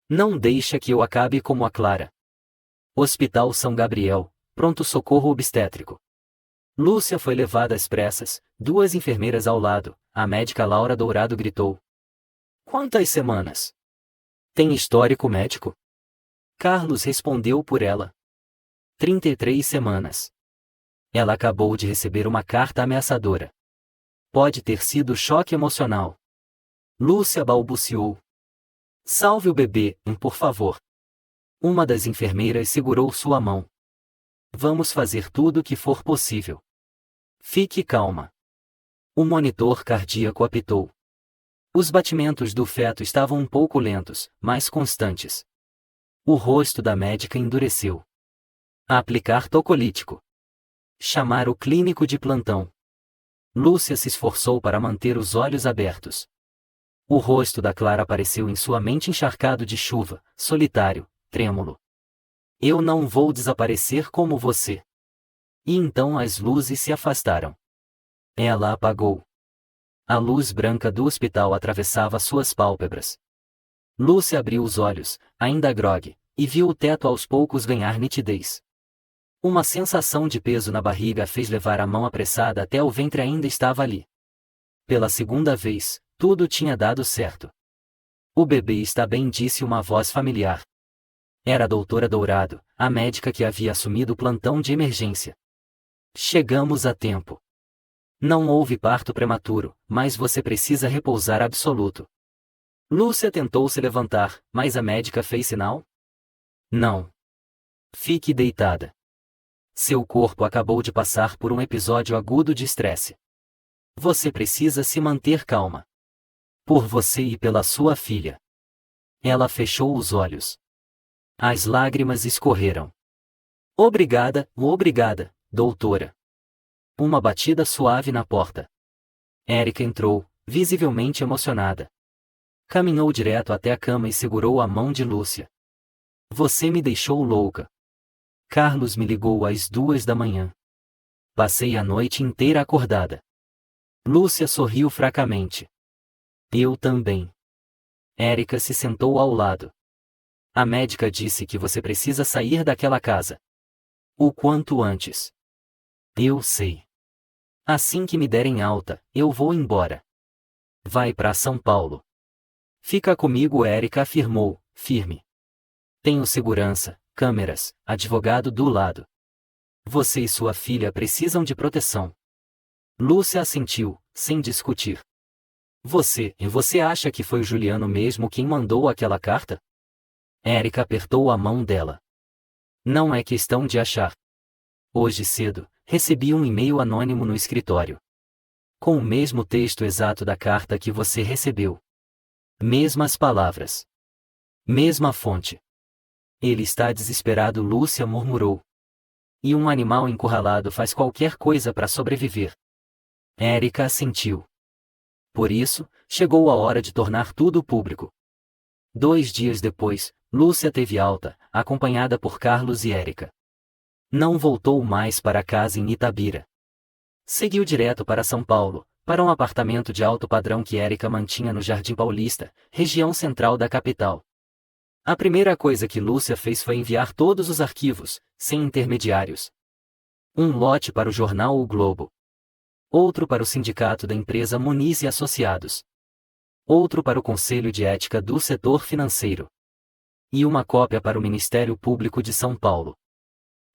Não deixa que eu acabe como a Clara. Hospital São Gabriel, pronto-socorro obstétrico. Lúcia foi levada às pressas, duas enfermeiras ao lado, a médica Laura Dourado gritou. Quantas semanas? Tem histórico médico? Carlos respondeu por ela. 33 semanas. Ela acabou de receber uma carta ameaçadora. Pode ter sido choque emocional. Lúcia balbuciou. Salve o bebê, por favor. Uma das enfermeiras segurou sua mão. Vamos fazer tudo o que for possível. Fique calma. O monitor cardíaco apitou. Os batimentos do feto estavam um pouco lentos, mas constantes. O rosto da médica endureceu. Aplicar tocolítico. Chamar o clínico de plantão. Lúcia se esforçou para manter os olhos abertos. O rosto da Clara apareceu em sua mente encharcado de chuva, solitário, trêmulo. Eu não vou desaparecer como você. E então as luzes se afastaram. Ela apagou. A luz branca do hospital atravessava suas pálpebras. Lúcia abriu os olhos, ainda grogue, e viu o teto aos poucos ganhar nitidez. Uma sensação de peso na barriga a fez levar a mão apressada até o ventre, ainda estava ali. Pela segunda vez, tudo tinha dado certo. O bebê está bem, disse uma voz familiar. Era a doutora Dourado, a médica que havia assumido o plantão de emergência. Chegamos a tempo. Não houve parto prematuro, mas você precisa repousar absoluto. Lúcia tentou se levantar, mas a médica fez sinal? Não. Fique deitada. Seu corpo acabou de passar por um episódio agudo de estresse. Você precisa se manter calma. Por você e pela sua filha. Ela fechou os olhos. As lágrimas escorreram. Obrigada, doutora. Uma batida suave na porta. Erika entrou, visivelmente emocionada. Caminhou direto até a cama e segurou a mão de Lúcia. Você me deixou louca. Carlos me ligou às 2 da manhã. Passei a noite inteira acordada. Lúcia sorriu fracamente. Eu também. Erika se sentou ao lado. A médica disse que você precisa sair daquela casa. O quanto antes. Eu sei. Assim que me derem alta, eu vou embora. Vai para São Paulo. Fica comigo, Erika afirmou, firme. Tenho segurança, câmeras, advogado do lado. Você e sua filha precisam de proteção. Lúcia assentiu, sem discutir. Você acha que foi o Juliano mesmo quem mandou aquela carta? Erika apertou a mão dela. Não é questão de achar. Hoje cedo, recebi um e-mail anônimo no escritório. Com o mesmo texto exato da carta que você recebeu. Mesmas palavras. Mesma fonte. Ele está desesperado, Lúcia murmurou. E um animal encurralado faz qualquer coisa para sobreviver. Erika assentiu. Por isso, chegou a hora de tornar tudo público. 2 dias depois, Lúcia teve alta, acompanhada por Carlos e Erika. Não voltou mais para casa em Itabira. Seguiu direto para São Paulo, para um apartamento de alto padrão que Erika mantinha no Jardim Paulista, região central da capital. A primeira coisa que Lúcia fez foi enviar todos os arquivos, sem intermediários. Um lote para o jornal O Globo. Outro para o sindicato da empresa Muniz e Associados. Outro para o Conselho de Ética do Setor Financeiro. E uma cópia para o Ministério Público de São Paulo.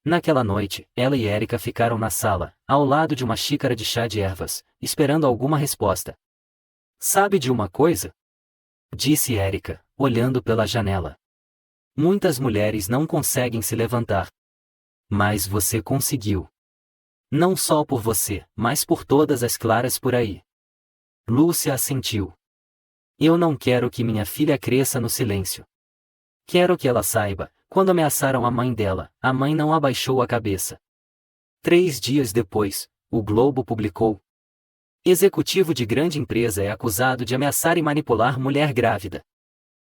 Naquela noite, ela e Erika ficaram na sala, ao lado de uma xícara de chá de ervas, esperando alguma resposta. Sabe de uma coisa? Disse Erika, olhando pela janela. Muitas mulheres não conseguem se levantar. Mas você conseguiu. Não só por você, mas por todas as claras por aí. Lúcia assentiu. Eu não quero que minha filha cresça no silêncio. Quero que ela saiba, quando ameaçaram a mãe dela, a mãe não abaixou a cabeça. 3 dias depois, o Globo publicou. Executivo de grande empresa é acusado de ameaçar e manipular mulher grávida.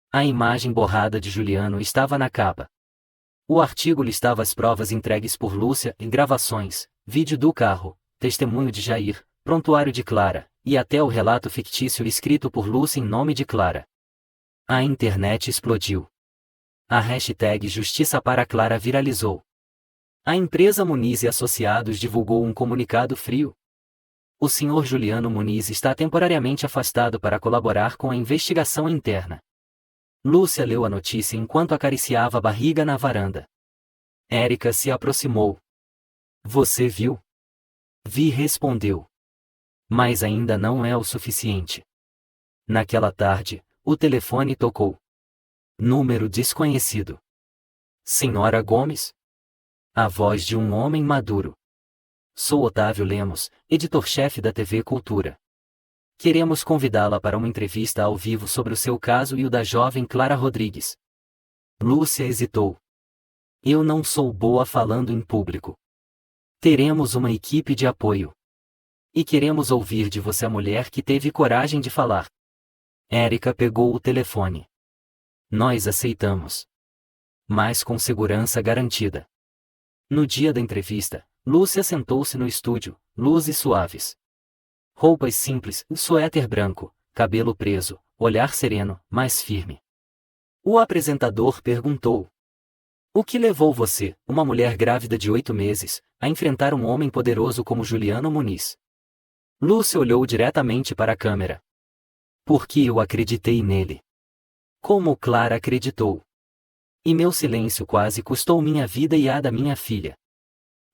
A imagem borrada de Juliano estava na capa. O artigo listava as provas entregues por Lúcia em gravações, vídeo do carro, testemunho de Jair, prontuário de Clara, e até o relato fictício escrito por Lúcia em nome de Clara. A internet explodiu. A hashtag Justiça para Clara viralizou. A empresa Muniz e Associados divulgou um comunicado frio. O senhor Juliano Muniz está temporariamente afastado para colaborar com a investigação interna. Lúcia leu a notícia enquanto acariciava a barriga na varanda. Erika se aproximou. Você viu? Vi, respondeu. Mas ainda não é o suficiente. Naquela tarde, o telefone tocou. Número desconhecido. Senhora Gomes? A voz de um homem maduro. Sou Otávio Lemos, editor-chefe da TV Cultura. Queremos convidá-la para uma entrevista ao vivo sobre o seu caso e o da jovem Clara Rodrigues. Lúcia hesitou. Eu não sou boa falando em público. Teremos uma equipe de apoio. E queremos ouvir de você a mulher que teve coragem de falar. Erika pegou o telefone. Nós aceitamos. Mas com segurança garantida. No dia da entrevista, Lúcia sentou-se no estúdio, luzes suaves. Roupas simples, suéter branco, cabelo preso, olhar sereno, mas firme. O apresentador perguntou. O que levou você, uma mulher grávida de 8 meses, a enfrentar um homem poderoso como Juliano Muniz? Lúcia olhou diretamente para a câmera. Porque eu acreditei nele. Como Clara acreditou. E meu silêncio quase custou minha vida e a da minha filha.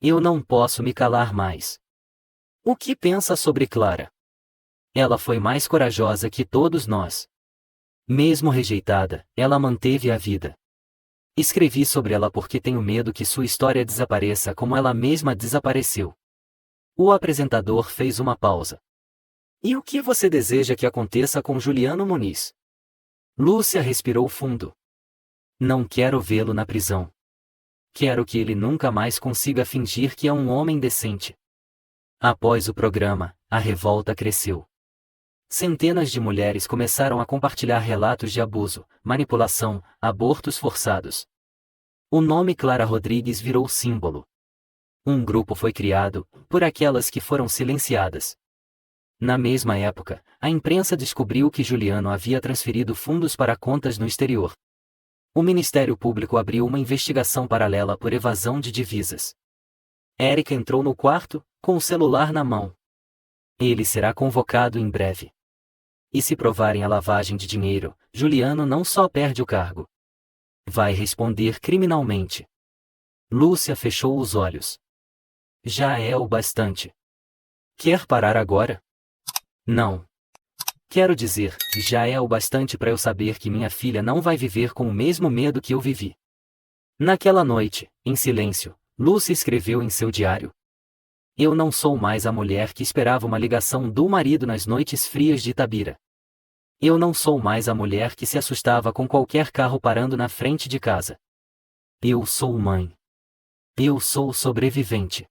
Eu não posso me calar mais. O que pensa sobre Clara? Ela foi mais corajosa que todos nós. Mesmo rejeitada, ela manteve a vida. Escrevi sobre ela porque tenho medo que sua história desapareça como ela mesma desapareceu. O apresentador fez uma pausa. E o que você deseja que aconteça com Juliano Muniz? Lúcia respirou fundo. Não quero vê-lo na prisão. Quero que ele nunca mais consiga fingir que é um homem decente. Após o programa, a revolta cresceu. Centenas de mulheres começaram a compartilhar relatos de abuso, manipulação, abortos forçados. O nome Clara Rodrigues virou símbolo. Um grupo foi criado, por aquelas que foram silenciadas. Na mesma época, a imprensa descobriu que Juliano havia transferido fundos para contas no exterior. O Ministério Público abriu uma investigação paralela por evasão de divisas. Érica entrou no quarto, com o celular na mão. Ele será convocado em breve. E se provarem a lavagem de dinheiro, Juliano não só perde o cargo. Vai responder criminalmente. Lúcia fechou os olhos. Já é o bastante. Quer parar agora? Não. Quero dizer, já é o bastante para eu saber que minha filha não vai viver com o mesmo medo que eu vivi. Naquela noite, em silêncio, Lúcia escreveu em seu diário. Eu não sou mais a mulher que esperava uma ligação do marido nas noites frias de Itabira. Eu não sou mais a mulher que se assustava com qualquer carro parando na frente de casa. Eu sou mãe. Eu sou sobrevivente.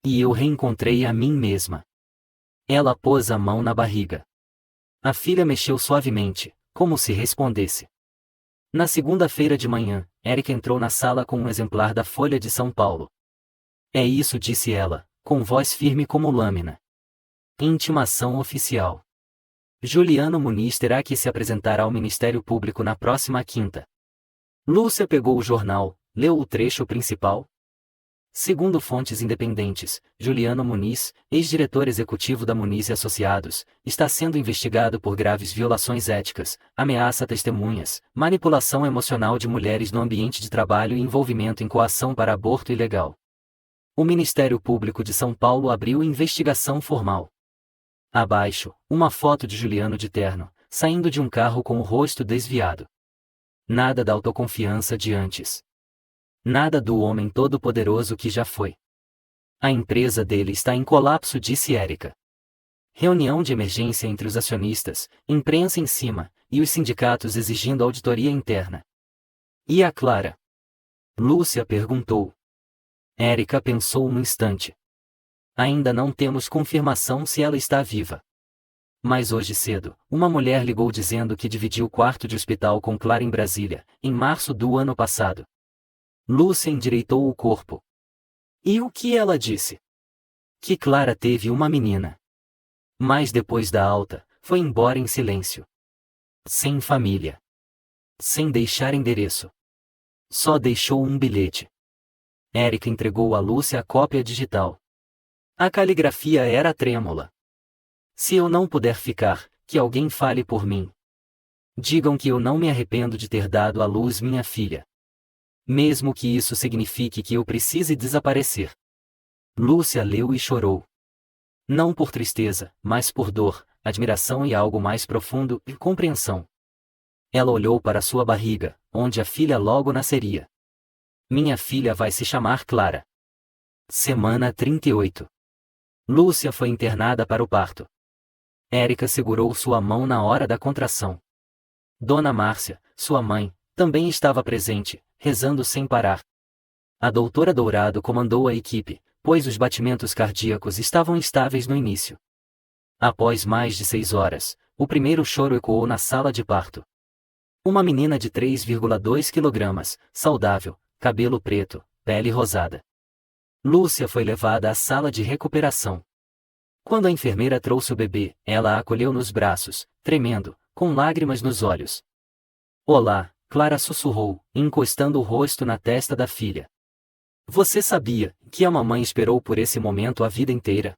E eu reencontrei a mim mesma. Ela pôs a mão na barriga. A filha mexeu suavemente, como se respondesse. Na segunda-feira de manhã, Érica entrou na sala com um exemplar da Folha de São Paulo. É isso, disse ela, com voz firme como lâmina. Intimação oficial. Juliano Muniz terá que se apresentar ao Ministério Público na próxima quinta. Lúcia pegou o jornal, leu o trecho principal. Segundo fontes independentes, Juliano Muniz, ex-diretor executivo da Muniz e Associados, está sendo investigado por graves violações éticas, ameaça a testemunhas, manipulação emocional de mulheres no ambiente de trabalho e envolvimento em coação para aborto ilegal. O Ministério Público de São Paulo abriu investigação formal. Abaixo, uma foto de Juliano de terno, saindo de um carro com o rosto desviado. Nada da autoconfiança de antes. Nada do homem todo-poderoso que já foi. A empresa dele está em colapso, disse Érica. Reunião de emergência entre os acionistas, imprensa em cima, e os sindicatos exigindo auditoria interna. E a Clara? Lúcia perguntou. Érica pensou um instante. Ainda não temos confirmação se ela está viva. Mas hoje cedo, uma mulher ligou dizendo que dividiu o quarto de hospital com Clara em Brasília, em março do ano passado. Lúcia endireitou o corpo. E o que ela disse? Que Clara teve uma menina. Mas depois da alta, foi embora em silêncio. Sem família. Sem deixar endereço. Só deixou um bilhete. Érica entregou a Lúcia a cópia digital. A caligrafia era trêmula. Se eu não puder ficar, que alguém fale por mim. Digam que eu não me arrependo de ter dado à luz minha filha. Mesmo que isso signifique que eu precise desaparecer. Lúcia leu e chorou. Não por tristeza, mas por dor, admiração e algo mais profundo, compreensão. Ela olhou para sua barriga, onde a filha logo nasceria. Minha filha vai se chamar Clara. Semana 38. Lúcia foi internada para o parto. Érica segurou sua mão na hora da contração. Dona Márcia, sua mãe, também estava presente, rezando sem parar. A doutora Dourado comandou a equipe, pois os batimentos cardíacos estavam estáveis no início. Após mais de 6 horas, o primeiro choro ecoou na sala de parto. Uma menina de 3,2 kg, saudável, cabelo preto, pele rosada. Lúcia foi levada à sala de recuperação. Quando a enfermeira trouxe o bebê, ela a acolheu nos braços, tremendo, com lágrimas nos olhos. Olá, Clara sussurrou, encostando o rosto na testa da filha. Você sabia que a mamãe esperou por esse momento a vida inteira?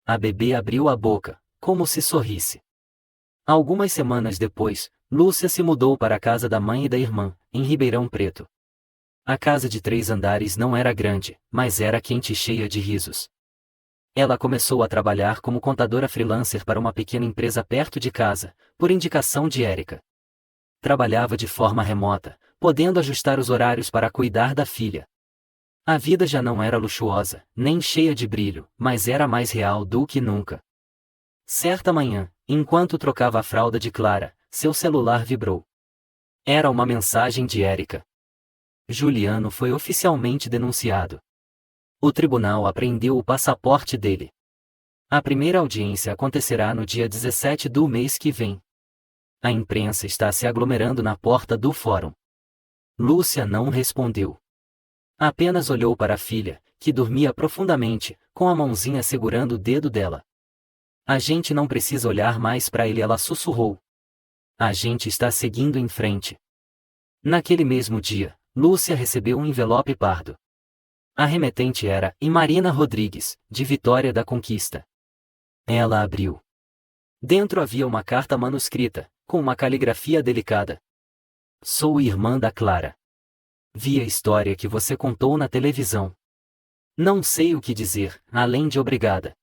A bebê abriu a boca, como se sorrisse. Algumas semanas depois, Lúcia se mudou para a casa da mãe e da irmã, em Ribeirão Preto. A casa de 3 andares não era grande, mas era quente e cheia de risos. Ela começou a trabalhar como contadora freelancer para uma pequena empresa perto de casa, por indicação de Érica. Trabalhava de forma remota, podendo ajustar os horários para cuidar da filha. A vida já não era luxuosa, nem cheia de brilho, mas era mais real do que nunca. Certa manhã, enquanto trocava a fralda de Clara, seu celular vibrou. Era uma mensagem de Érica. Juliano foi oficialmente denunciado. O tribunal apreendeu o passaporte dele. A primeira audiência acontecerá no dia 17 do mês que vem. A imprensa está se aglomerando na porta do fórum. Lúcia não respondeu. Apenas olhou para a filha, que dormia profundamente, com a mãozinha segurando o dedo dela. A gente não precisa olhar mais para ele, ela sussurrou. A gente está seguindo em frente. Naquele mesmo dia, Lúcia recebeu um envelope pardo. A remetente era Marina Rodrigues, de Vitória da Conquista. Ela abriu. Dentro havia uma carta manuscrita, com uma caligrafia delicada. Sou irmã da Clara. Vi a história que você contou na televisão. Não sei o que dizer, além de obrigada.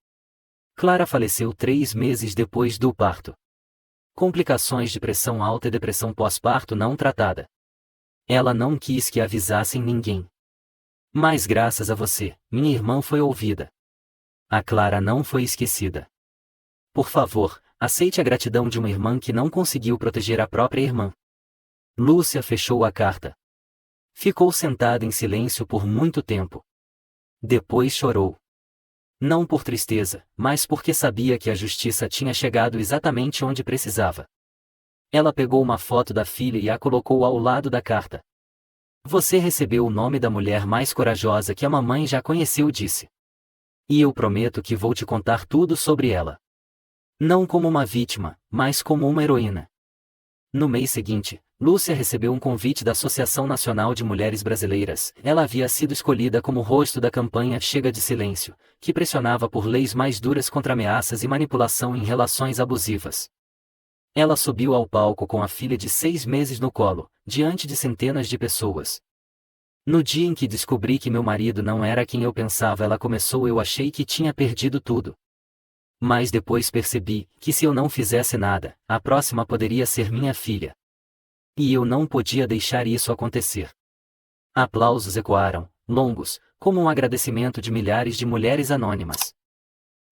Clara faleceu 3 meses depois do parto. Complicações de pressão alta e depressão pós-parto não tratada. Ela não quis que avisassem ninguém. Mas graças a você, minha irmã foi ouvida. A Clara não foi esquecida. Por favor, aceite a gratidão de uma irmã que não conseguiu proteger a própria irmã. Lúcia fechou a carta. Ficou sentada em silêncio por muito tempo. Depois chorou. Não por tristeza, mas porque sabia que a justiça tinha chegado exatamente onde precisava. Ela pegou uma foto da filha e a colocou ao lado da carta. Você recebeu o nome da mulher mais corajosa que a mamãe já conheceu, disse. E eu prometo que vou te contar tudo sobre ela. Não como uma vítima, mas como uma heroína. No mês seguinte, Lúcia recebeu um convite da Associação Nacional de Mulheres Brasileiras. Ela havia sido escolhida como rosto da campanha Chega de Silêncio, que pressionava por leis mais duras contra ameaças e manipulação em relações abusivas. Ela subiu ao palco com a filha de 6 meses no colo, diante de centenas de pessoas. No dia em que descobri que meu marido não era quem eu pensava, ela começou, eu achei que tinha perdido tudo. Mas depois percebi que se eu não fizesse nada, a próxima poderia ser minha filha. E eu não podia deixar isso acontecer. Aplausos ecoaram, longos, como um agradecimento de milhares de mulheres anônimas.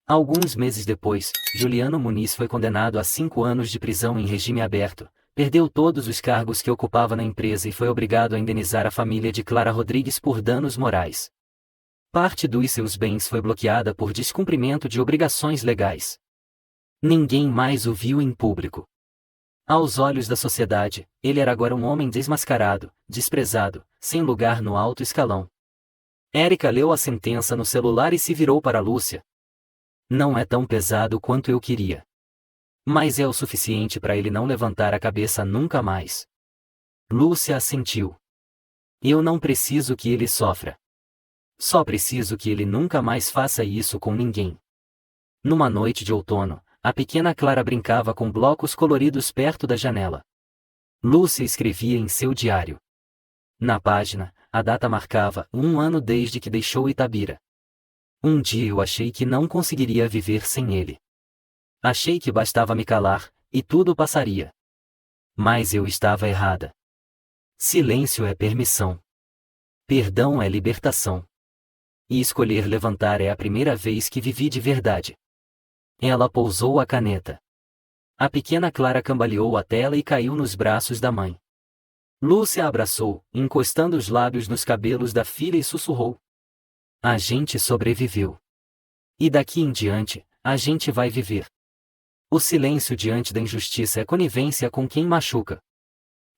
Alguns meses depois, Juliano Muniz foi condenado a 5 anos de prisão em regime aberto, perdeu todos os cargos que ocupava na empresa e foi obrigado a indenizar a família de Clara Rodrigues por danos morais. Parte dos seus bens foi bloqueada por descumprimento de obrigações legais. Ninguém mais o viu em público. Aos olhos da sociedade, ele era agora um homem desmascarado, desprezado, sem lugar no alto escalão. Érica leu a sentença no celular e se virou para Lúcia. Não é tão pesado quanto eu queria. Mas é o suficiente para ele não levantar a cabeça nunca mais. Lúcia assentiu. Eu não preciso que ele sofra. Só preciso que ele nunca mais faça isso com ninguém. Numa noite de outono, a pequena Clara brincava com blocos coloridos perto da janela. Lúcia escrevia em seu diário. Na página, a data marcava 1 ano desde que deixou Itabira. Um dia eu achei que não conseguiria viver sem ele. Achei que bastava me calar, e tudo passaria. Mas eu estava errada. Silêncio é permissão. Perdão é libertação. E escolher levantar é a primeira vez que vivi de verdade. Ela pousou a caneta. A pequena Clara cambaleou a tela e caiu nos braços da mãe. Lúcia a abraçou, encostando os lábios nos cabelos da filha e sussurrou. A gente sobreviveu. E daqui em diante, a gente vai viver. O silêncio diante da injustiça é conivência com quem machuca.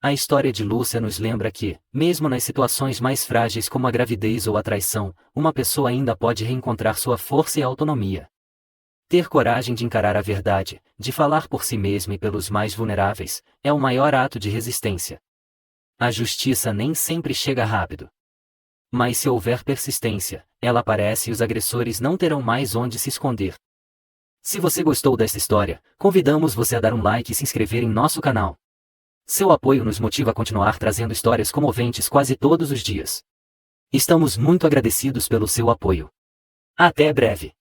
A história de Lúcia nos lembra que, mesmo nas situações mais frágeis como a gravidez ou a traição, uma pessoa ainda pode reencontrar sua força e autonomia. Ter coragem de encarar a verdade, de falar por si mesmo e pelos mais vulneráveis, é o maior ato de resistência. A justiça nem sempre chega rápido. Mas se houver persistência, ela aparece e os agressores não terão mais onde se esconder. Se você gostou desta história, convidamos você a dar um like e se inscrever em nosso canal. Seu apoio nos motiva a continuar trazendo histórias comoventes quase todos os dias. Estamos muito agradecidos pelo seu apoio. Até breve!